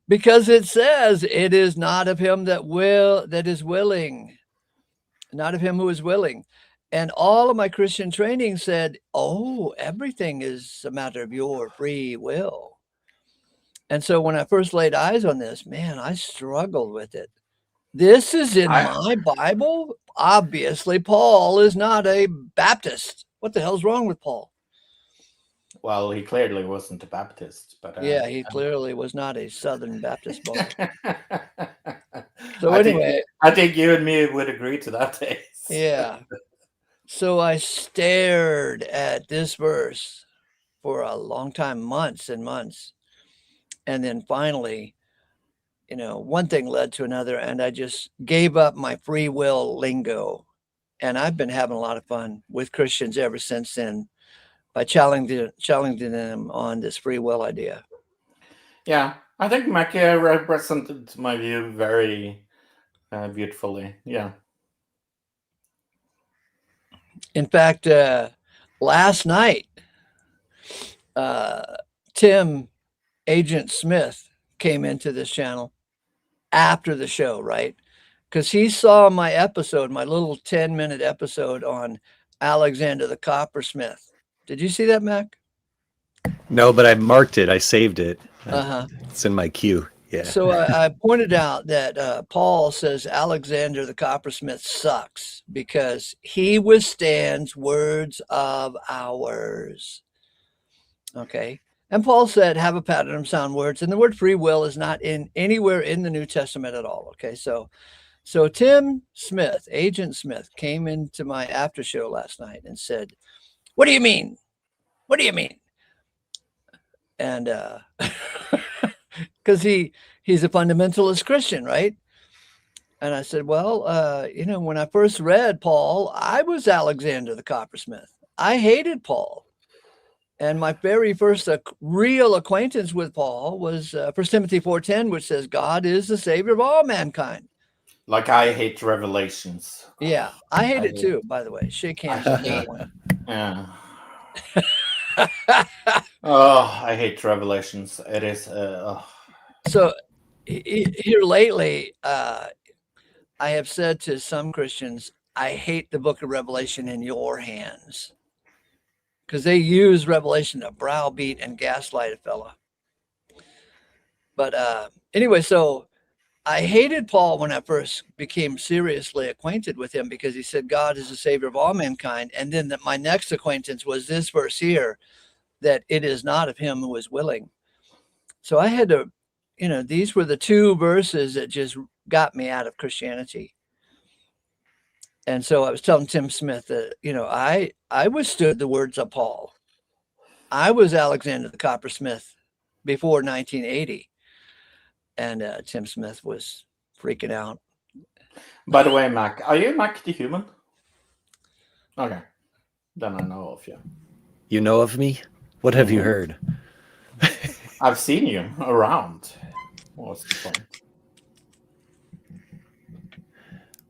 Because it says it is not of him that is willing, not of him who is willing. And all of my Christian training said, oh, everything is a matter of your free will. And so when I first laid eyes on this, man, I struggled with it. This is in my Bible. Obviously, Paul is not a Baptist. What the hell's wrong with Paul? Well, he clearly wasn't a Baptist, but yeah, he clearly was not a Southern Baptist boy. So anyway, I think you and me would agree to that, Ace. Yeah. So I stared at this verse for a long time, months and months. And then finally, one thing led to another, and I just gave up my free will lingo. And I've been having a lot of fun with Christians ever since then by challenging them on this free will idea. Yeah, I think Mackie represented my view very beautifully. Yeah. In fact, last night, Tim Agent Smith came into this channel after the show, right? Because he saw my episode, my little 10-minute episode on Alexander the Coppersmith. Did you see that, Mac? No, but I marked it. I saved it. Uh-huh. It's in my queue. Yeah. So I pointed out that Paul says Alexander the Coppersmith sucks because he withstands words of ours. Okay. And Paul said, have a pattern of sound words. And the word free will is not anywhere in the New Testament at all. Okay. So Tim Smith, Agent Smith, came into my after show last night and said, what do you mean? What do you mean? And because he's a fundamentalist Christian, right? And I said, well, when I first read Paul, I was Alexander the Coppersmith. I hated Paul. And my very first real acquaintance with Paul was 1 Timothy 4:10, which says God is the Savior of all mankind. Like I hate Revelations. Yeah, I hate it too, by the way. Shake hands on that one. Yeah. Oh, I hate Revelations. It is. So here lately, I have said to some Christians, I hate the book of Revelation in your hands. Because they use Revelation to browbeat and gaslight a fella. But anyway, so I hated Paul when I first became seriously acquainted with him because he said God is the Savior of all mankind. And then my next acquaintance was this verse here, that it is not of him who is willing. So I had to, these were the two verses that just got me out of Christianity. And so I was telling Tim Smith that, I withstood the words of Paul. I was Alexander the Coppersmith before 1980. And Tim Smith was freaking out. By the way, Mac, are you Mac the human? Okay. Then I know of you. You know of me? What have you heard? I've seen you around. What's the point?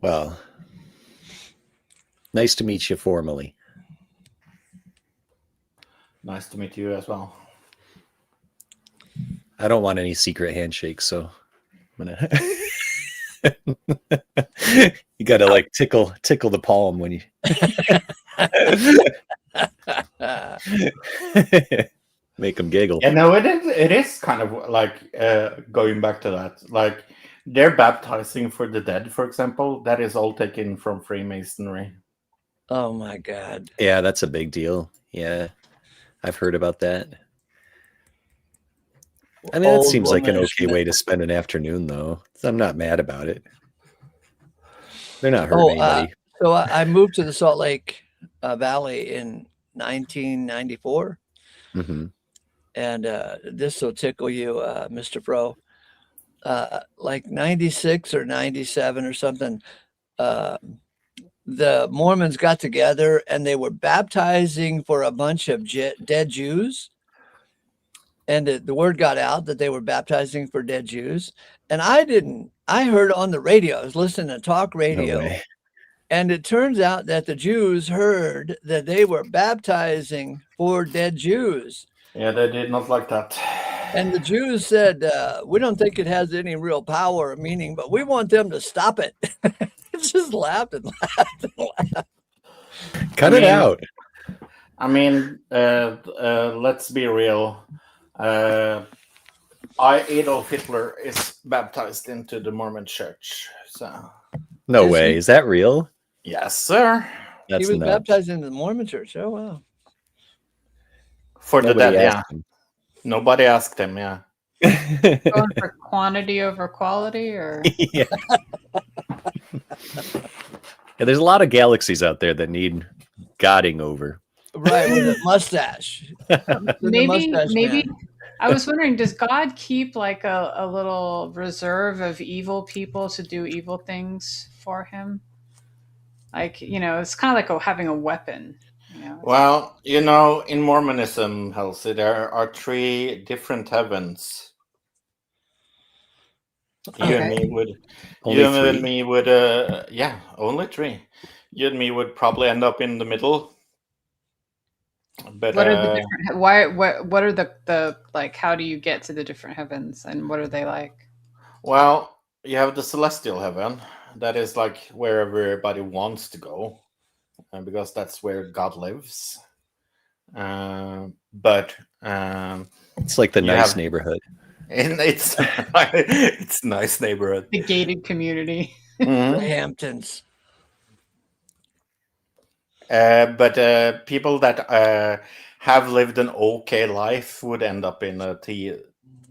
Well, nice to meet you formally. Nice to meet you as well. I don't want any secret handshakes, so I'm gonna. You gotta like tickle the palm when you. Make them giggle. Yeah, no, it is kind of like going back to that. Like they're baptizing for the dead, for example. That is all taken from Freemasonry. Oh my God. Yeah, that's a big deal. Yeah, I've heard about that. I mean, that seems like an okay way to spend an afternoon, though. I'm not mad about it. They're not hurting anybody. So I moved to the Salt Lake Valley in 1994. Mm-hmm. And this will tickle you, Mr. Fro. Like 96 or 97 or something, the Mormons got together and they were baptizing for a bunch of dead Jews. And the word got out that they were baptizing for dead Jews. And I heard on the radio, I was listening to talk radio. No way. And it turns out that the Jews heard that they were baptizing for dead Jews. Yeah, they did not like that. And the Jews said, we don't think it has any real power or meaning, but we want them to stop it. It's just laughed and laughed and laughed. Cut it out. I mean, let's be real. Adolf Hitler is baptized into the Mormon Church. So No Is way. he? Is that real? yes, sir. That's He was nuts. baptized into the Mormon Church. Oh, wow. For the Nobody dead, yeah. asked him. Nobody asked him, yeah. Going for quantity over quality, or Yeah. Yeah, there's a lot of galaxies out there that need godding over. Right, with a mustache. maybe Man. I was wondering, does God keep like a little reserve of evil people to do evil things for him? Like, it's kind of like having a weapon. Well, in Mormonism, Halsey, there are 3 different heavens. You and me would. Only you and 3? me would. Yeah, only 3. You and me would probably end up in the middle. But What are the different? Why? What are the like? How do you get to the different heavens, and what are they like? well, you have the celestial heaven. That is like where everybody wants to go, because that's where God lives. But It's like the You nice have- neighborhood. and it's it's a nice neighborhood. The gated community. Mhm. The Hamptons. But people that have lived an okay life would end up in a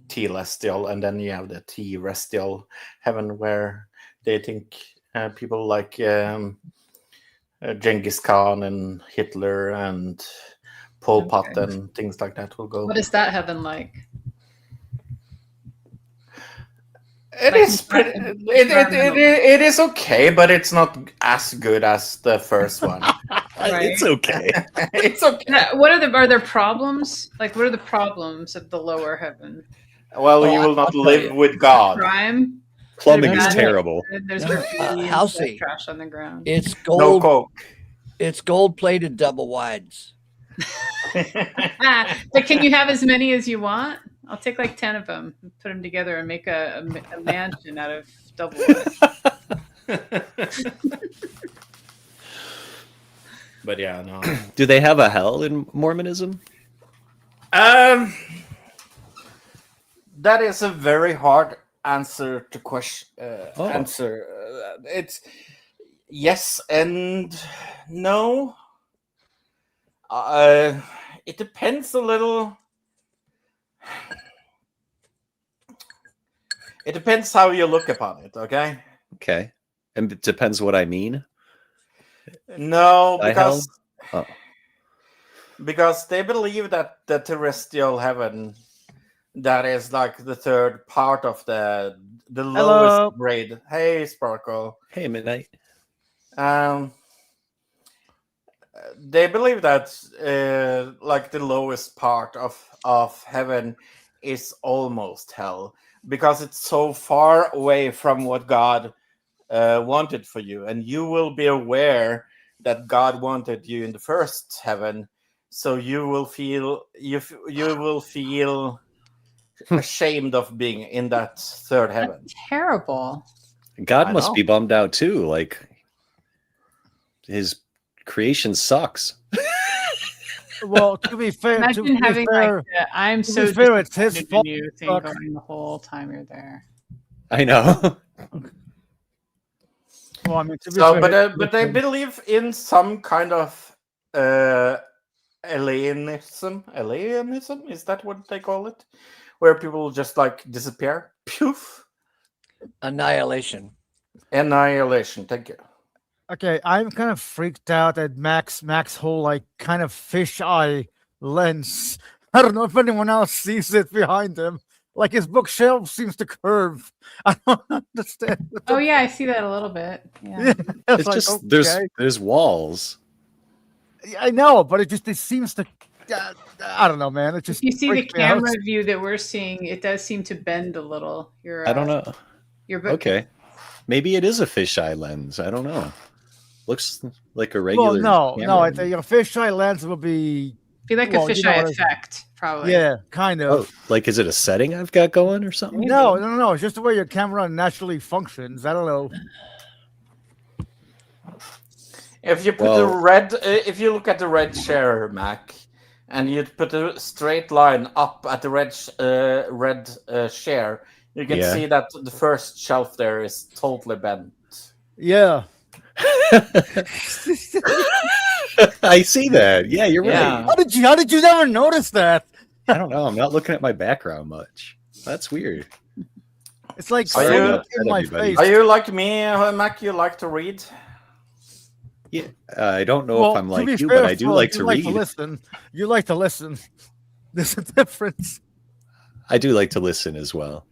telestial, and then you have the terrestrial heaven where they think people like Genghis Khan and Hitler and Pol Pot Okay. and things like that will go. What is that heaven like? It Like is pretty. It is okay, but it's not as good as the first one. It's okay. It's okay. What are there problems? Like, what are the problems of the lower heaven? Well, Oh, you will I'll not tell live you. with God. Crime. Plumbing is There's terrible. There's No, graffiti and Halsey. trash on the ground. It's No gold. coke. It's gold-plated double wides. But can you have as many as you want? I'll take like 10 of them and put them together and make a mansion out of double wood. But yeah, no. Do they have a hell in Mormonism? That is a very hard answer to question. Answer. It's yes and no. It depends a little. It depends how you look upon it. Okay. Okay. And it depends what I mean. No, By because hell? because they believe that the terrestrial heaven, that is like the third part of the lowest grade. Hey, Sparkle. Hey, Midnight. They believe that like the lowest part of heaven is almost hell, because it's so far away from what God wanted for you, and you will be aware that God wanted you in the first heaven, so you will feel ashamed of being in that third heaven. That's terrible. God I must know. be bummed out too. Like his creation sucks. Well, to be fair, Imagine having like the, I'm to so be fair, it's his disappointed fault. in you thing Fuck. going the whole time you're there. I know. Well, I mean, to be So, fair, but they believe in some kind of alienism. Alienism, is that what they call it? Where people just like disappear. Poof. Annihilation. Annihilation. Thank you. okay, I'm kind of freaked out at Max whole like kind of fisheye lens. I don't know if anyone else sees it behind him. Like his bookshelf seems to curve. I don't understand. what the- Oh yeah, I see that a little bit. Yeah. Yeah, It's like, just okay. there's walls. I know, but it seems to. I don't know, man. It just You see the freaked me out. camera view that we're seeing, it does seem to bend a little. Your I don't know. your book. Okay. Maybe it is a fisheye lens. I don't know. Looks like a regular. Well, no. camera. I think a fisheye lens will be Be like Well, a you know fisheye what I- effect, probably. Yeah, kind Oh, of. like is it a setting I've got going or something? No. It's just the way your camera naturally functions. I don't know. If you put if you look at the red share, Mac, and you put a straight line up at the red share, you can see that the first shelf there is totally bent. Yeah. I see that. Yeah, you're Yeah. right. How did you never notice that? I don't know. I'm not looking at my background much. That's weird. It's like Sorry so about in that, my everybody. face. Are you like me, Mac? You like to read? Yeah, I don't know Well, if I'm to like be you, fair, but I do Flo, like you to like read. to listen. You like to listen. There's a difference. I do like to listen as well.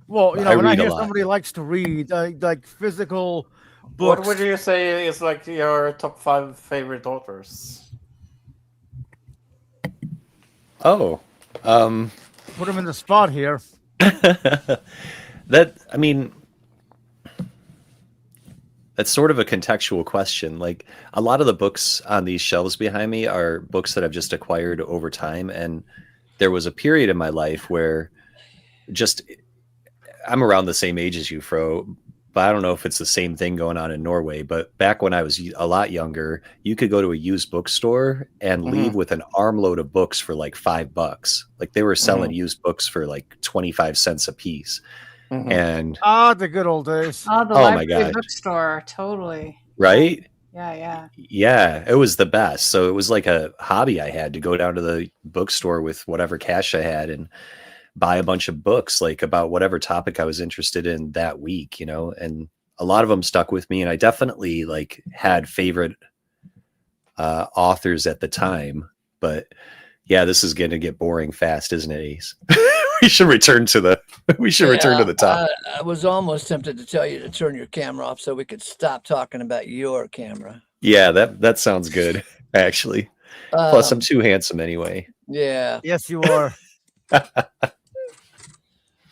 Well, you know, I when I read a hear lot. somebody likes to read, like physical books. What would you say is like your top 5 favorite authors? Oh, Put them in the spot here. I mean, that's sort of a contextual question. Like a lot of the books on these shelves behind me are books that I've just acquired over time. And there was a period in my life where I'm around the same age as you, Fro, but I don't know if it's the same thing going on in Norway. But back when I was a lot younger, you could go to a used bookstore and leave with an armload of books for like $5. Like they were selling used books for like 25 cents a piece. And the good old days. Oh, the Oh my library God. bookstore, totally. right? Yeah. It was the best. So it was like a hobby I had to go down to the bookstore with whatever cash I had and buy a bunch of books like about whatever topic I was interested in that week, you know, and a lot of them stuck with me. And I definitely like had favorite authors at the time, but yeah, this is going to get boring fast, isn't it, Ace? we should return to the top. I was almost tempted to tell you to turn your camera off so we could stop talking about your camera. Yeah, that sounds good, actually. Plus, I'm too handsome anyway. Yeah. Yes, you are.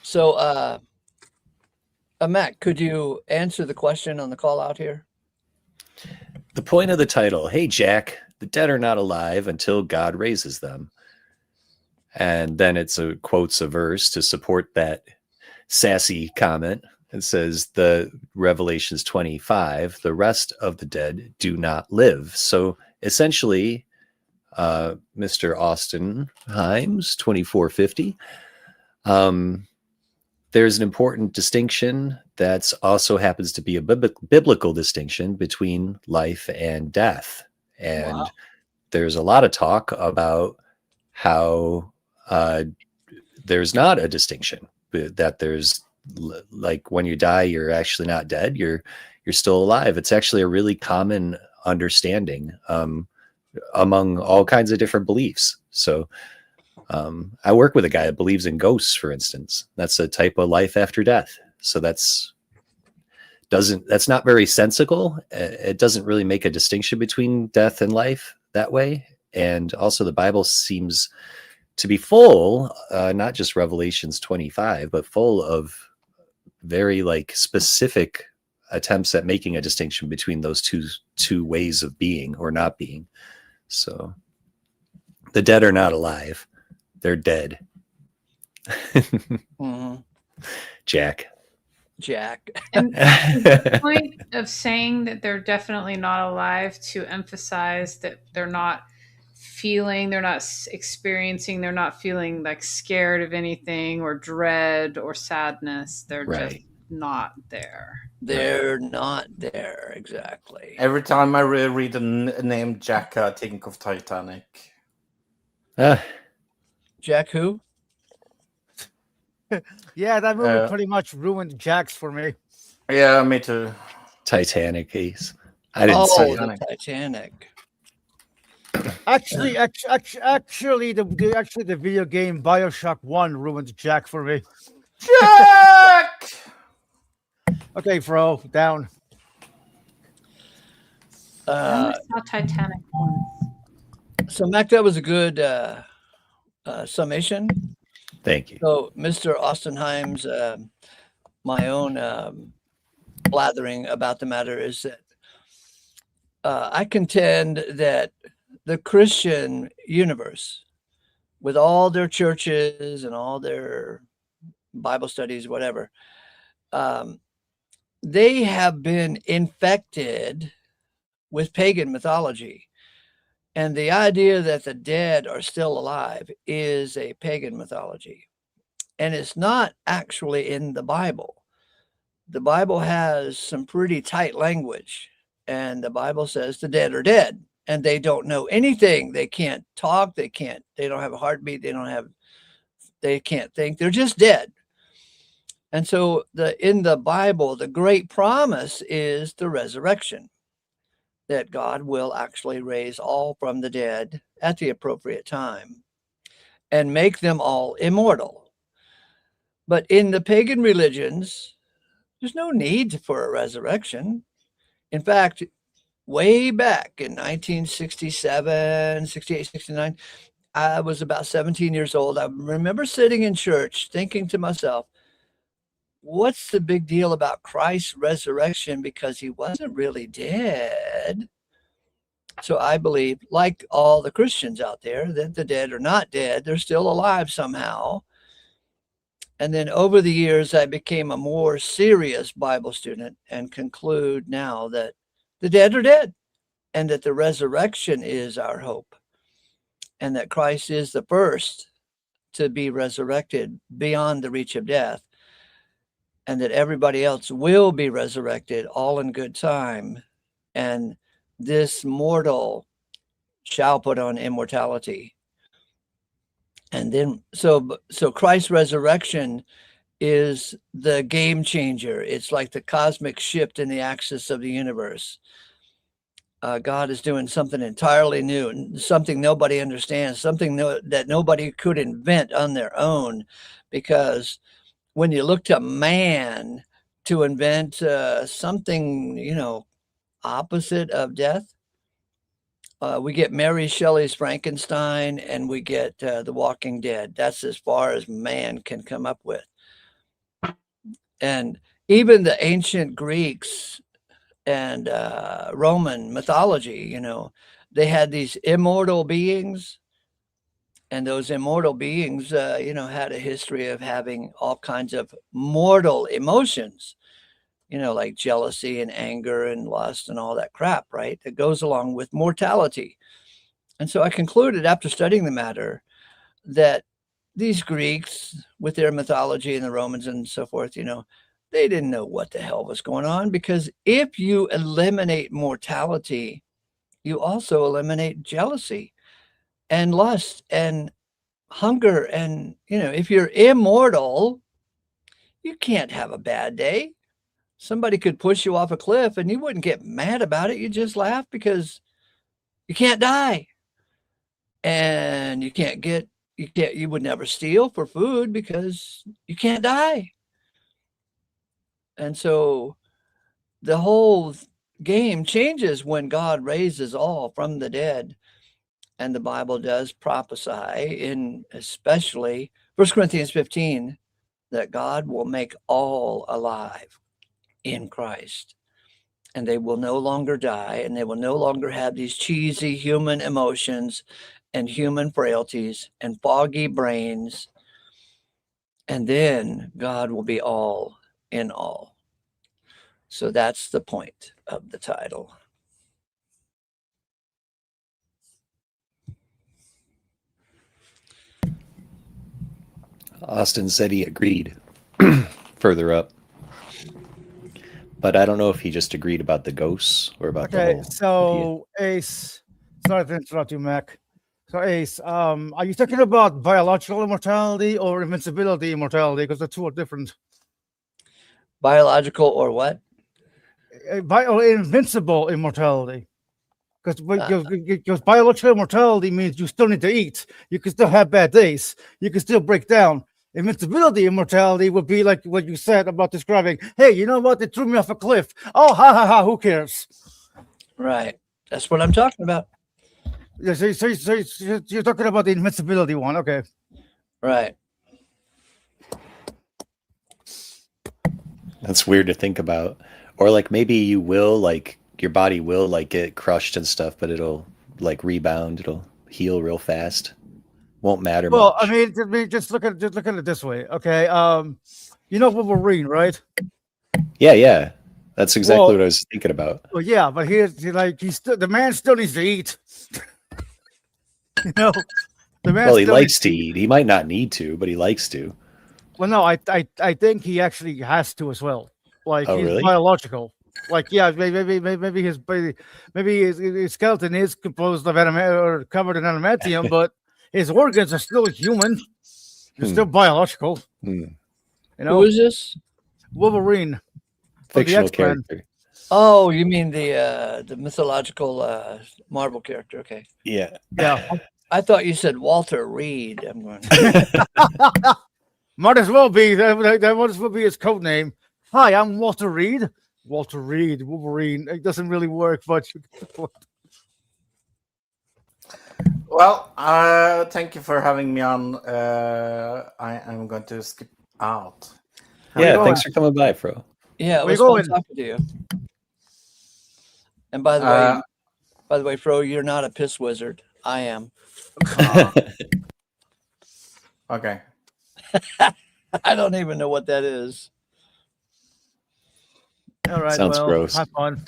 So, Matt, could you answer the question on the call out here? The point of the title, Hey, Jack, the dead are not alive until God raises them. And then quotes a verse to support that sassy comment. It says the Revelations 25, the rest of the dead do not live. So essentially, Mr. Austin Himes, 2450, there's an important distinction that also happens to be a biblical distinction between life and death. And there's a lot of talk about how there's not a distinction, that there's like when you die, you're actually not dead. You're still alive. It's actually a really common understanding among all kinds of different beliefs. So I work with a guy that believes in ghosts, for instance. That's a type of life after death. So that's not very sensical. It doesn't really make a distinction between death and life that way. And also the Bible seems to be full, not just Revelations 25, but full of very like specific attempts at making a distinction between those two ways of being or not being. So the dead are not alive. They're dead. Jack. And the point of saying that they're definitely not alive to emphasize that they're not feeling, they're not experiencing, they're not feeling like scared of anything or dread or sadness. They're just not there. They're not there, exactly. Every time I read the name Jack, I think of Titanic. Jack who? Yeah, that movie pretty much ruined Jack's for me. Yeah, me too. Titanic, Ace. I didn't see the Titanic. Actually, the video game BioShock 1 ruined Jack for me. Jack! Okay, Fro, down. I only saw Titanic once. So, Mac, that was a good summation. Thank you. So, Mr. Austin Himes, my own blathering about the matter is that I contend that the Christian universe, with all their churches and all their Bible studies, whatever, they have been infected with pagan mythology. And the idea that the dead are still alive is a pagan mythology. And it's not actually in the Bible. The Bible has some pretty tight language. And the Bible says the dead are dead and they don't know anything. They can't talk. They don't have a heartbeat. They can't think. They're just dead. And so in the Bible, the great promise is the resurrection, that God will actually raise all from the dead at the appropriate time and make them all immortal. But in the pagan religions, there's no need for a resurrection. In fact, way back in 1967, 68, 69, I was about 17 years old. I remember sitting in church thinking to myself, what's the big deal about Christ's resurrection? Because he wasn't really dead. So I believe, like all the Christians out there, that the dead are not dead. They're still alive somehow. And then over the years, I became a more serious Bible student and conclude now that the dead are dead and that the resurrection is our hope and that Christ is the first to be resurrected beyond the reach of death and that everybody else will be resurrected all in good time. And this mortal shall put on immortality. And then, so Christ's resurrection is the game changer. It's like the cosmic shift in the axis of the universe. God is doing something entirely new, something nobody understands, something that nobody could invent on their own. Because when you look to man to invent something, opposite of death, we get Mary Shelley's Frankenstein and we get The Walking Dead. That's as far as man can come up with. And even the ancient Greeks and Roman mythology, they had these immortal beings. And those immortal beings, had a history of having all kinds of mortal emotions, like jealousy and anger and lust and all that crap, right? That goes along with mortality. And so I concluded after studying the matter that these Greeks with their mythology and the Romans and so forth, they didn't know what the hell was going on, because if you eliminate mortality, you also eliminate jealousy and lust and hunger. And, if you're immortal, you can't have a bad day. Somebody could push you off a cliff and you wouldn't get mad about it. You just laugh because you can't die. And you would never steal for food because you can't die. And so the whole game changes when God raises all from the dead. And the Bible does prophesy in especially 1 Corinthians 15 that God will make all alive in Christ. And they will no longer die, and they will no longer have these cheesy human emotions and human frailties and foggy brains. And then God will be all in all. So that's the point of the title. Austin said he agreed further up. But I don't know if he just agreed about the ghosts or about the whole. So Ace, sorry to interrupt you, Mac. So Ace, are you talking about biological immortality or invincibility immortality? Because the two are different. Biological or what? Invincible immortality. Because biological immortality means you still need to eat. You can still have bad days. You can still break down. Invincibility immortality would be like what you said about describing, hey, you know what? They threw me off a cliff. Oh, ha, ha, ha. Who cares? Right. That's what I'm talking about. Yeah, so you're talking about the invincibility one. Okay. Right. That's weird to think about. Or like maybe you will, like your body will like get crushed and stuff, but it'll like rebound. It'll heal real fast. Won't matter Well, much. I mean, just look at it this way, okay? You know Wolverine, right? Yeah. That's exactly Well, what I was thinking about. well, yeah, but he's still the man still needs to eat. You know, the man Well, he still needs likes to eat. He might not need to, but he likes to. Well, no, I think he actually has to as well. Like Oh, he's really? biological. Like yeah, maybe his skeleton is composed of or covered in adamantium, but his organs are still human. They're still biological. Hmm. You Who know, is this? Wolverine from the Fictional X-Men. character. Oh, you mean the mythological Marvel character? Okay. Yeah. Yeah, I thought you said Walter Reed. I'm going. might as well be that might as well be his code name. Hi, I'm Walter Reed. Walter Reed, Wolverine. It doesn't really work, but Well, thank you for having me on. I am going to skip out. Yeah, thanks for coming by, Fro. Yeah, it Where was you fun going? talking to you. And by the way, Fro, you're not a piss wizard. I am. Okay. I don't even know what that is. all right. Sounds well, gross. have fun.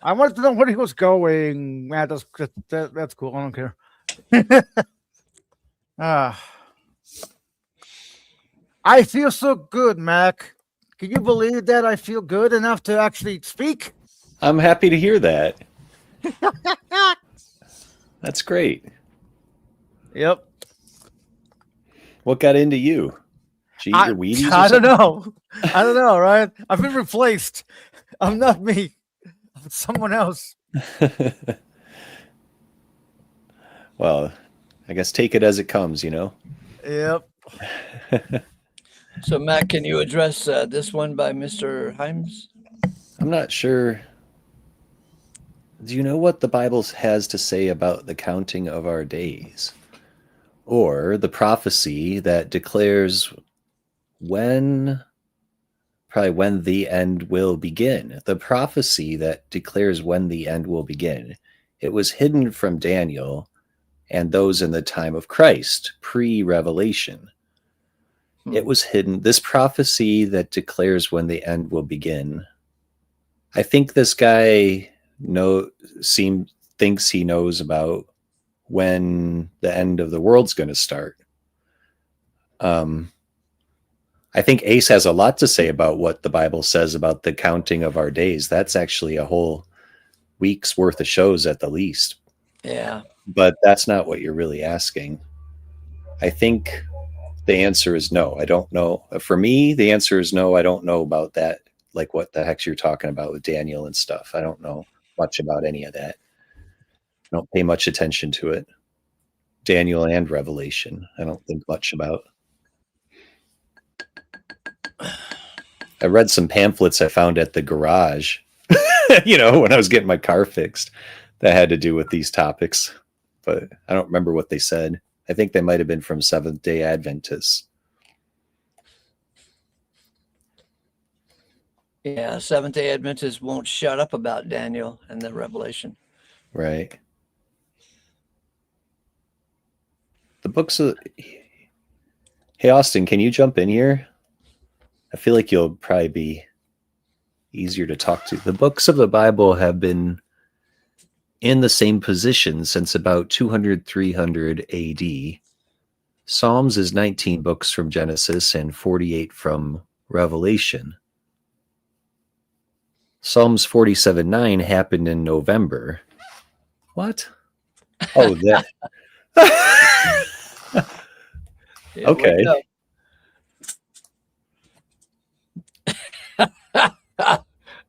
I wanted to know where he was going. Man, that's cool. I don't care. I feel so good, Mac. Can you believe that I feel good enough to actually speak? I'm happy to hear that. That's great. Yep. What got into you? Did you eat your Wheaties? I don't know. I don't know, right? I've been replaced. I'm not me. I'm someone else. Well, I guess take it as it comes, you know? Yep. So, Matt, can you address this one by Mr. Himes? I'm not sure. Do you know what the Bible has to say about the counting of our days? Or the prophecy that declares when the end will begin. The prophecy that declares when the end will begin. It was hidden from Daniel and those in the time of Christ, pre-revelation. It was hidden. This prophecy that declares when the end will begin. I think this guy thinks he knows about when the end of the world's going to start. I think Ace has a lot to say about what the Bible says about the counting of our days. That's actually a whole week's worth of shows at the least. Yeah. But that's not what you're really asking. I think the answer is no. I don't know. For me, the answer is no. I don't know about that. Like what the heck you're talking about with Daniel and stuff. I don't know much about any of that. I don't pay much attention to it. Daniel and Revelation, I don't think much about. I read some pamphlets I found at the garage, when I was getting my car fixed that had to do with these topics, but I don't remember what they said. I think they might have been from Seventh-day Adventists. Yeah, Seventh-day Adventists won't shut up about Daniel and the Revelation. Right. The books of... Hey, Austin, can you jump in here? I feel like you'll probably be easier to talk to. The books of the Bible have been in the same position since about 200-300 AD. Psalms is 19 books from Genesis and 48 from Revelation. Psalms 47:9 happened in November. What? Oh, that. Yeah, Okay.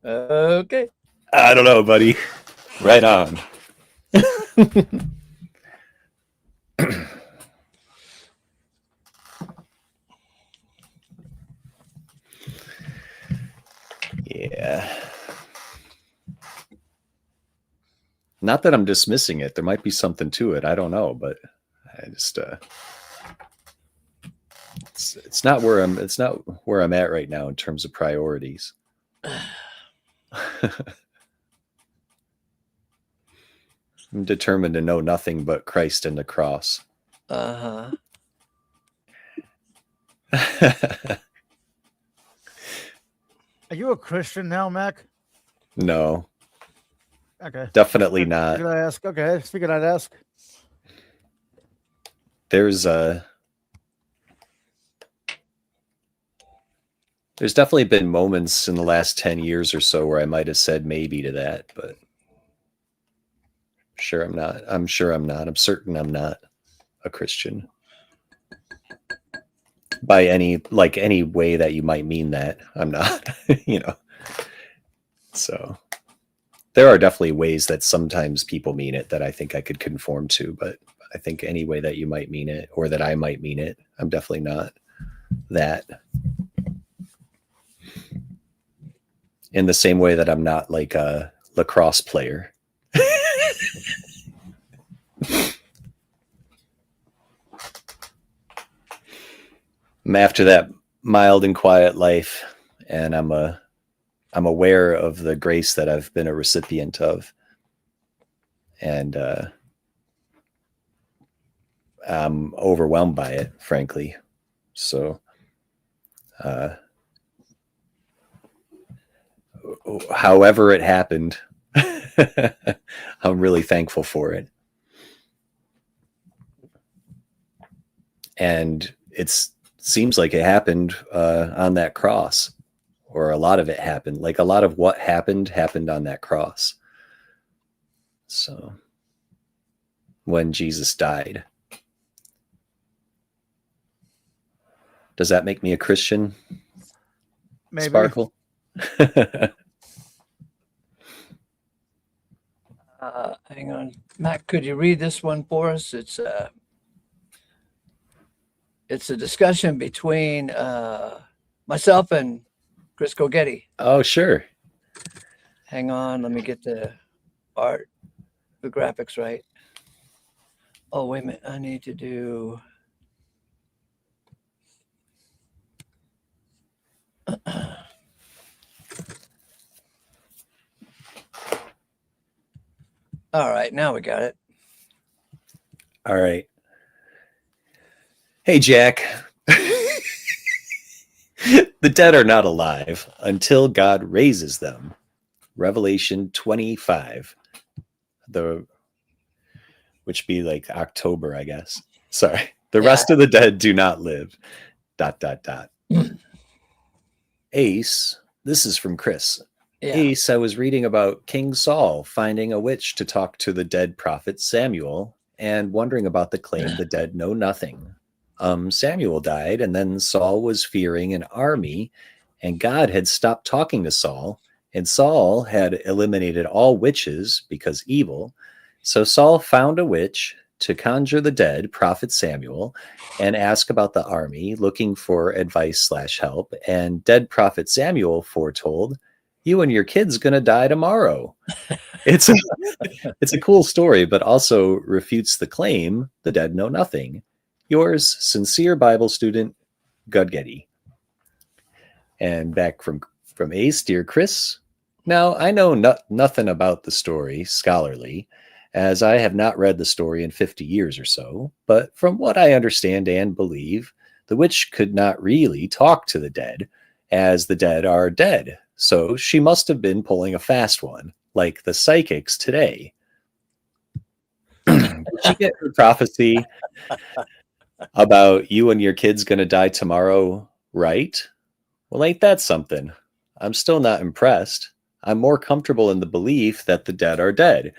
Okay. I don't know, buddy. Right on. Yeah. Not that I'm dismissing it. There might be something to it. I don't know, but I just it's not where I'm at right now in terms of priorities. I'm determined to know nothing but Christ and the cross. Uh-huh. Are you a Christian now, Mac? No, Okay. definitely not. Figured I'd ask. Okay, figured I'd ask. There's definitely been moments in the last 10 years or so where I might have said maybe to that, but sure I'm not. I'm sure I'm not. I'm certain I'm not a Christian. By any way that you might mean that, I'm not, you know. So there are definitely ways that sometimes people mean it that I think I could conform to, but I think any way that you might mean it or that I might mean it, I'm definitely not that. In the same way that I'm not like a lacrosse player. I'm after that mild and quiet life, and I'm aware of the grace that I've been a recipient of, and I'm overwhelmed by it, frankly. So, however it happened, I'm really thankful for it. And it seems like it happened on that cross, or a lot of it happened. Like a lot of what happened on that cross. So when Jesus died. Does that make me a Christian? Maybe. Sparkle? Hang on. Matt, could you read this one for us? It's a discussion between myself and Chris Gogetti. Oh, sure. Hang on. Let me get the graphics right. Oh, wait a minute. I need to do... All right, now we got it. All right. Hey, Jack. The dead are not alive until God raises them. Revelation 25. Which be like October, I guess. Sorry. The rest of the dead do not live. ... Ace, this is from Chris. Yeah. Ace, I was reading about King Saul finding a witch to talk to the dead prophet Samuel and wondering about the claim the dead know nothing. Samuel died, and then Saul was fearing an army, and God had stopped talking to Saul, and Saul had eliminated all witches because evil. So Saul found a witch to conjure the dead, prophet Samuel, and ask about the army, looking for advice/help. And dead prophet Samuel foretold, "You and your kid's gonna die tomorrow." It's a cool story, but also refutes the claim the dead know nothing. Yours, sincere Bible student, Gogetti. And back from Ace, dear Chris. Now, I know nothing about the story scholarly, as I have not read the story in 50 years or so, but from what I understand and believe, the witch could not really talk to the dead, as the dead are dead, so she must have been pulling a fast one, like the psychics today. Did she get her prophecy about you and your kid's gonna die tomorrow right? Well, ain't that something? I'm still not impressed. I'm more comfortable in the belief that the dead are dead,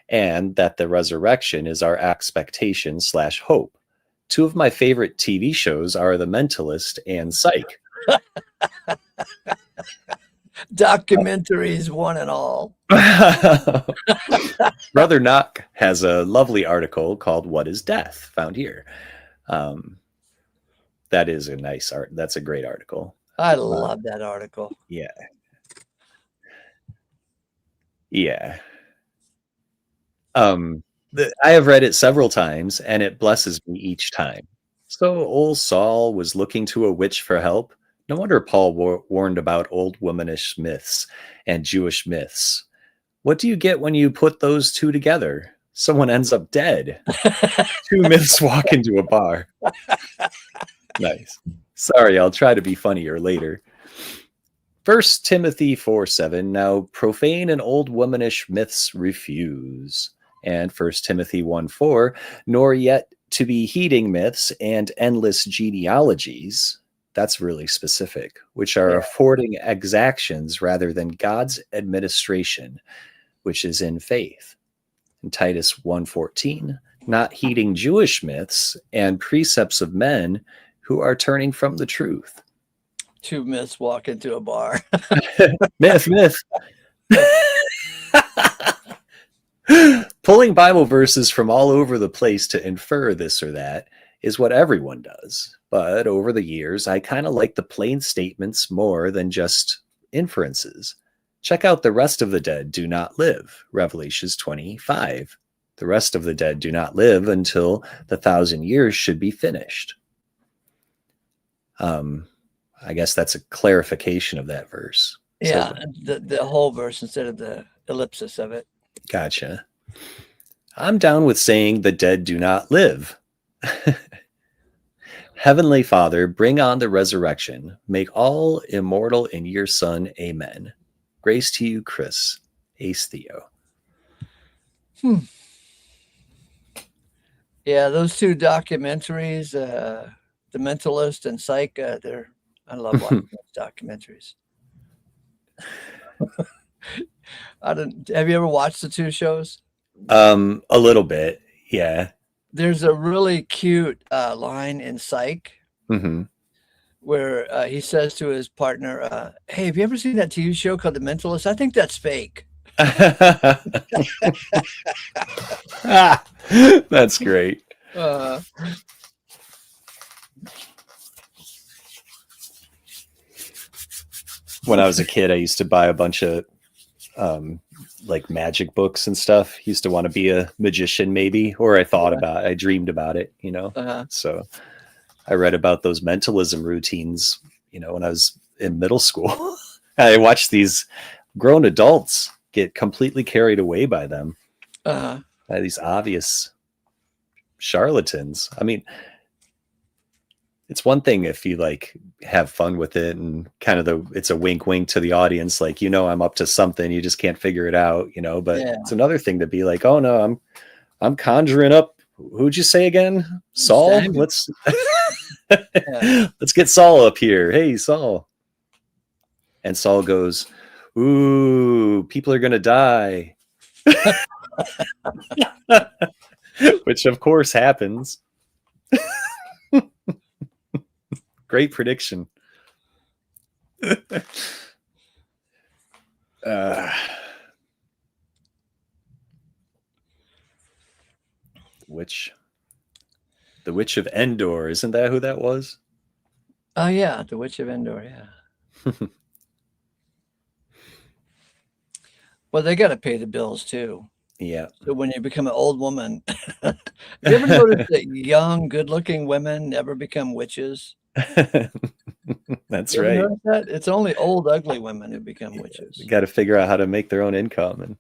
and that the resurrection is our expectation/hope. Two of my favorite TV shows are The Mentalist and Psych. Documentaries, one and all. Brother Knock has a lovely article called "What is Death?" found here. That is a nice art. That's a great article. I love that article. Yeah. I have read it several times, and it blesses me each time. So old Saul was looking to a witch for help. No wonder Paul warned about old womanish myths and Jewish myths. What do you get when you put those two together? someone ends up dead. 2 myths walk into a bar. Nice. Sorry, I'll try to be funnier later. 1 Timothy 4:7. Now, profane and old womanish myths refuse. And 1 Timothy 1:4. Nor yet to be heeding myths and endless genealogies. That's really specific, which are affording exactions rather than God's administration, which is in faith. In Titus 1:14. Not heeding Jewish myths and precepts of men who are turning from the truth. 2 myths walk into a bar. Myth. Pulling Bible verses from all over the place to infer this or that is what everyone does. But over the years, I kind of like the plain statements more than just inferences. Check out the rest of the dead do not live. Revelations 25. The rest of the dead do not live until the 1,000 years should be finished. I guess that's a clarification of that verse. Yeah, so, the whole verse instead of the ellipsis of it. Gotcha. I'm down with saying the dead do not live. Heavenly Father, bring on the resurrection. Make all immortal in your Son. Amen. Grace to you, Chris. Ace Theo. Yeah, those 2 documentaries, The Mentalist and Psych, I love watching those documentaries. Have you ever watched the 2 shows? A little bit, yeah. There's a really cute line in Psych where he says to his partner, hey, have you ever seen that TV show called The Mentalist? I think that's fake. That's great. When I was a kid, I used to buy a bunch of like magic books and stuff. I used to want to be a magician, maybe, or I dreamed about it, you know. So I read about those mentalism routines, you know, when I was in middle school. I watched these grown adults get completely carried away by them, by these obvious charlatans. I mean, it's one thing if you like have fun with it and kind of it's a wink wink to the audience, like, you know, I'm up to something, you just can't figure it out, you know. But it's another thing to be like, oh no, I'm conjuring up, who'd you say again? Saul? Let's let's get Saul up here. Hey, Saul. And Saul goes, ooh, people are gonna die. Which of course happens. Great prediction. The Witch of Endor, isn't that who that was? Oh yeah, the Witch of Endor, yeah. Well, they got to pay the bills too. Yeah. So when you become an old woman, have you ever noticed that young, good-looking women never become witches? That's right. That? It's only old, ugly women who become witches. You got to figure out how to make their own income.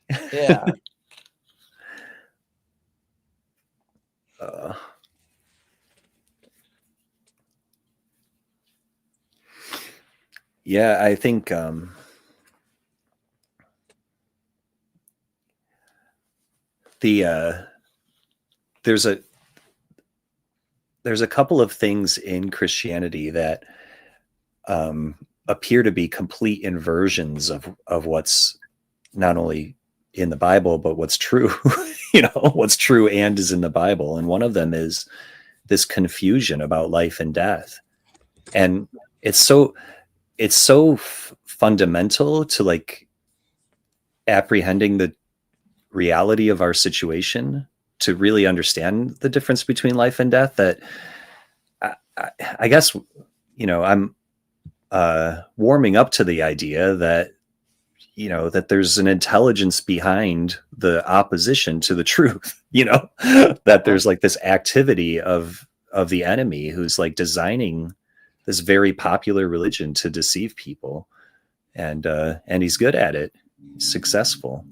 And yeah. Yeah, I think there's a couple of things in Christianity that appear to be complete inversions of what's not only in the Bible, but what's true, you know, what's true and is in the Bible. And one of them is this confusion about life and death. And it's so fundamental to like apprehending the reality of our situation to really understand the difference between life and death that I guess, you know, I'm warming up to the idea that, you know, that there's an intelligence behind the opposition to the truth, you know, that there's like this activity of the enemy who's like designing this very popular religion to deceive people. And he's good at it. He's successful.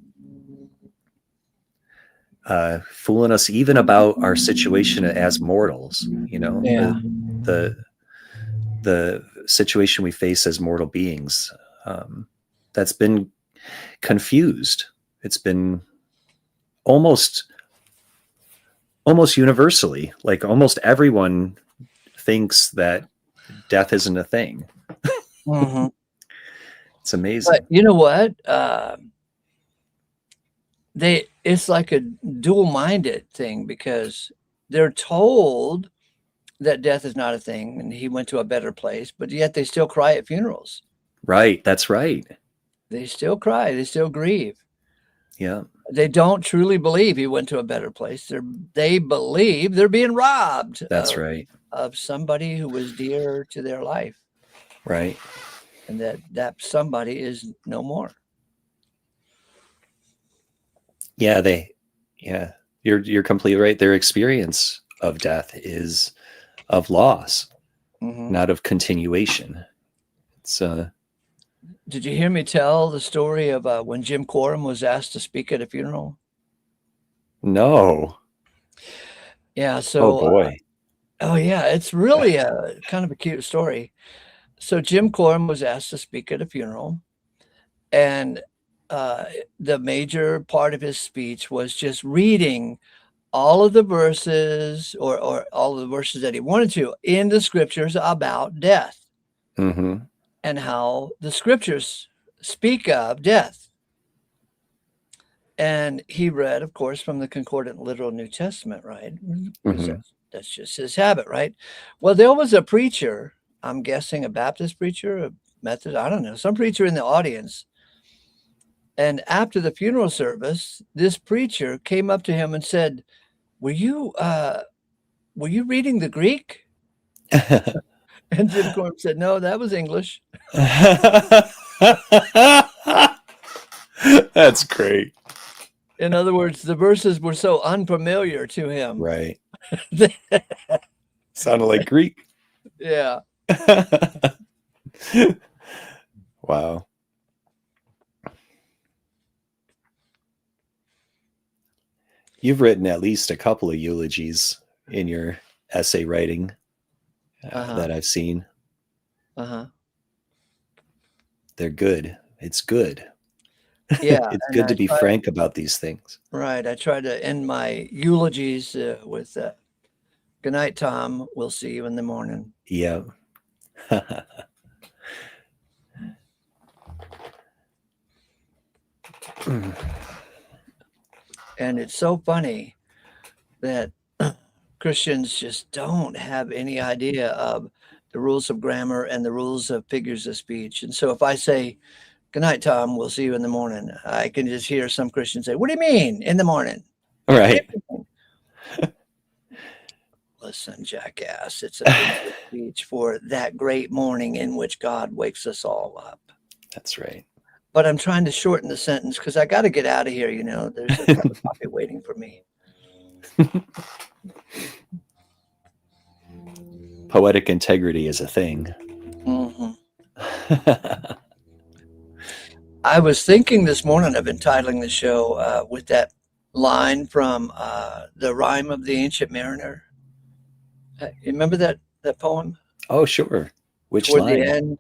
fooling us even about our situation as mortals. Yeah. The situation we face as mortal beings, that's been confused. It's been almost universally, like almost everyone thinks that death isn't a thing. Mm-hmm. It's amazing. But you know what? It's like a dual-minded thing, because they're told that death is not a thing and he went to a better place, but yet they still cry at funerals. Right. That's right. They still cry. They still grieve. Yeah. They don't truly believe he went to a better place. They believe they're being robbed. That's right. Of somebody who was dear to their life. Right. And that somebody is no more. Yeah, you're completely right. Their experience of death is of loss, not of continuation. It's Did you hear me tell the story of when Jim Coram was asked to speak at a funeral? No. Yeah. So. Oh boy. Yeah, it's really a kind of a cute story. So Jim Coram was asked to speak at a funeral, and the major part of his speech was just reading all of the verses or all of the verses that he wanted to in the scriptures about death. Mm-hmm. And how the scriptures speak of death. And he read, of course, from the Concordant Literal New Testament, right? Mm-hmm. That's just his habit, right? Well, there was a preacher, I'm guessing a Baptist preacher, a Methodist, I don't know, some preacher in the audience. And after the funeral service, this preacher came up to him and said, were you reading the Greek? And Jim Coram said, no, that was English. That's great. In other words, the verses were so unfamiliar to him. Right. Sounded like Greek. Yeah. Wow. You've written at least a couple of eulogies in your essay writing that I've seen. They're good. It's good. Yeah. It's good to be frank about these things. Right. I try to end my eulogies with good night, Tom. We'll see you in the morning. Yeah. And it's so funny that Christians just don't have any idea of the rules of grammar and the rules of figures of speech. And so if I say, good night, Tom, we'll see you in the morning, I can just hear some Christians say, what do you mean in the morning? All right. Listen, jackass, it's a figure of speech for that great morning in which God wakes us all up. That's right. But I'm trying to shorten the sentence because I got to get out of here. You know, there's a cup of coffee waiting for me. Poetic integrity is a thing. I was thinking this morning of entitling the show with that line from The Rime of the Ancient Mariner. You remember that poem? Oh, sure. Which toward line?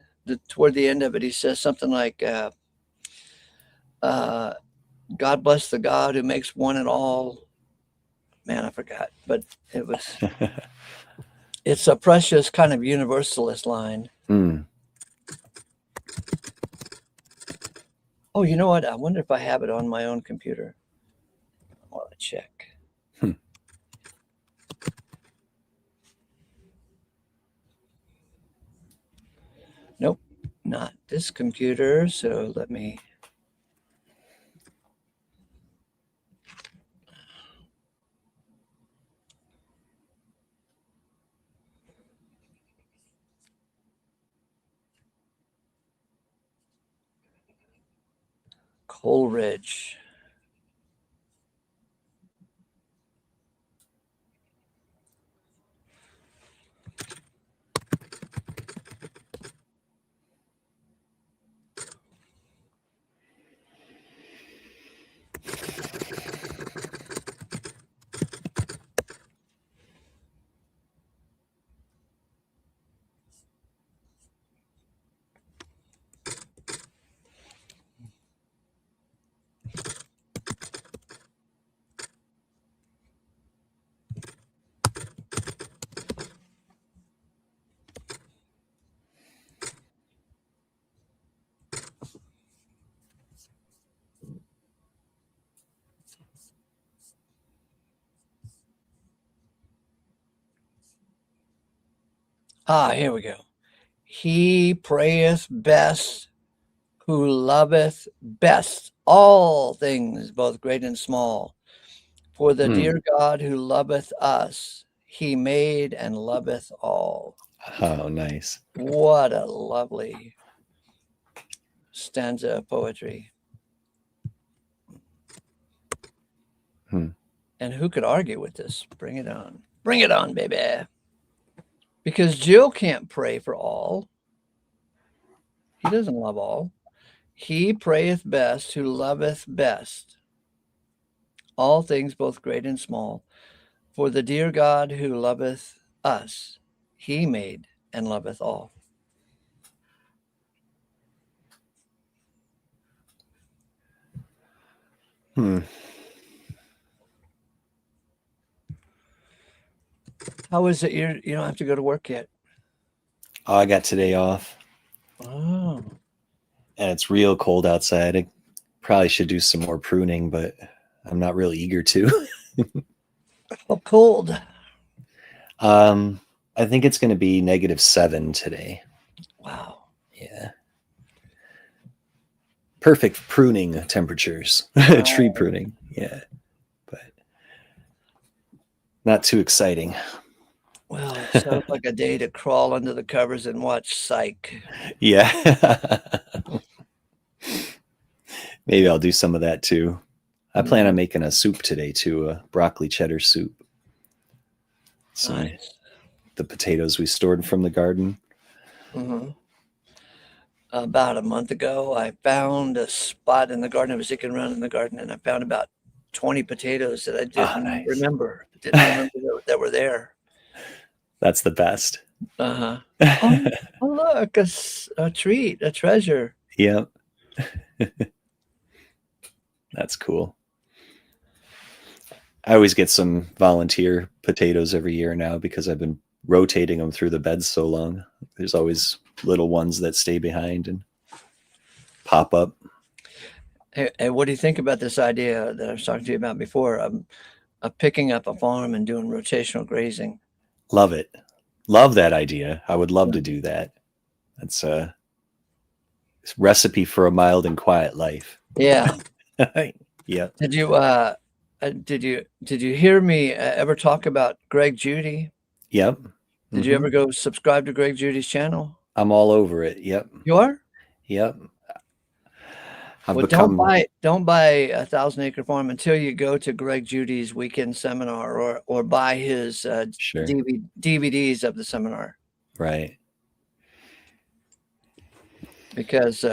Toward the end of it, he says something like, God bless the God who makes one and all. Man, I forgot, but it was, it's a precious kind of universalist line. Oh, you know what? I wonder if I have it on my own computer. I want to check. Nope, not this computer. So let me. Coleridge. Here we go. He prayeth best who loveth best all things, both great and small. For the dear God who loveth us, he made and loveth all. Oh, nice. What a lovely stanza of poetry. And who could argue with this? Bring it on. Bring it on, baby. Because Jill can't pray for all. He doesn't love all. He prayeth best who loveth best all things, both great and small. For the dear God who loveth us, he made and loveth all. How is it? You don't have to go to work yet. Oh, I got today off. Oh. And it's real cold outside. I probably should do some more pruning, but I'm not really eager to. How cold? I think it's going to be -7 today. Wow. Yeah. Perfect pruning temperatures. Tree pruning. Yeah. But not too exciting. Well, it sounds like a day to crawl under the covers and watch Psych. Yeah. Maybe I'll do some of that too. I plan on making a soup today too, a broccoli cheddar soup. Nice. The potatoes we stored from the garden. About a month ago, I found a spot in the garden. I was digging around in the garden, and I found about 20 potatoes that I didn't remember. That were there. That's the best. Oh, look, a treat, a treasure. Yep. That's cool. I always get some volunteer potatoes every year now because I've been rotating them through the beds so long. There's always little ones that stay behind and pop up. Hey, what do you think about this idea that I was talking to you about before of picking up a farm and doing rotational grazing? Love it. Love that idea. I would love to do that. That's a recipe for a mild and quiet life. Yeah. Yeah. Did you hear me ever talk about Greg Judy? Yep. Did you ever go subscribe to Greg Judy's channel? I'm all over it. Yep. You are? Yep. Don't buy a 1,000 Acre Farm until you go to Greg Judy's weekend seminar or buy his DVDs of the seminar. Right. Because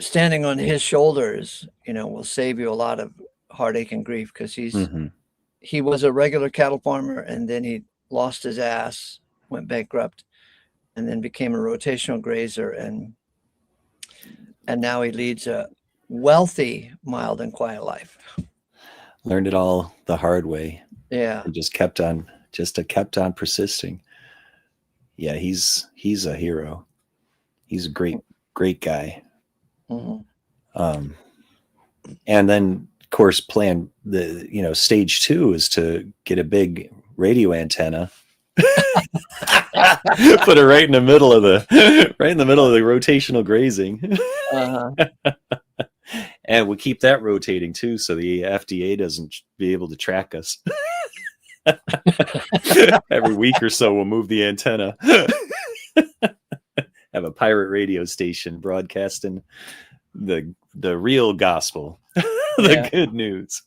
standing on his shoulders, will save you a lot of heartache and grief, because he was a regular cattle farmer, and then he lost his ass, went bankrupt, and then became a rotational grazer, and now he leads a wealthy, mild and quiet life. Learned it all the hard way. Yeah. And just kept on persisting. Yeah, he's a hero. He's a great guy. And then of course plan stage 2 is to get a big radio antenna. Put it right in the middle of the rotational grazing. And we keep that rotating too, so the FDA doesn't be able to track us. Every week or so we'll move the antenna. Have a pirate radio station broadcasting the real gospel. The good news.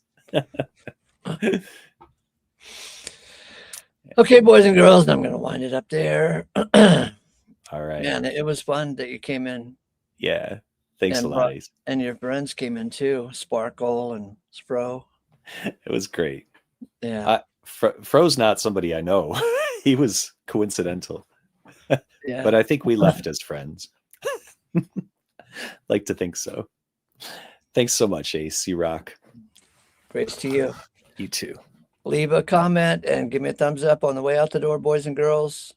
Okay, boys and girls, I'm going to wind it up there. All right. Man, it was fun that you came in. Yeah. Thanks a lot. And your friends came in too, Sparkle and Spro. It was great. Yeah. Fro's not somebody I know. He was coincidental. Yeah. But I think we left as friends. Like to think so. Thanks so much, Ace. You rock. Grace to you. You too. Leave a comment and give me a thumbs up on the way out the door, boys and girls.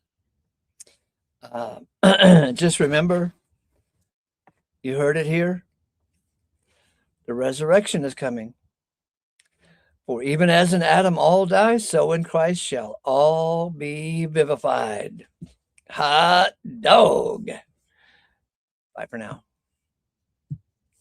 Just remember, you heard it here. The resurrection is coming. For even as in Adam all die, so in Christ shall all be vivified. Hot dog. Bye for now.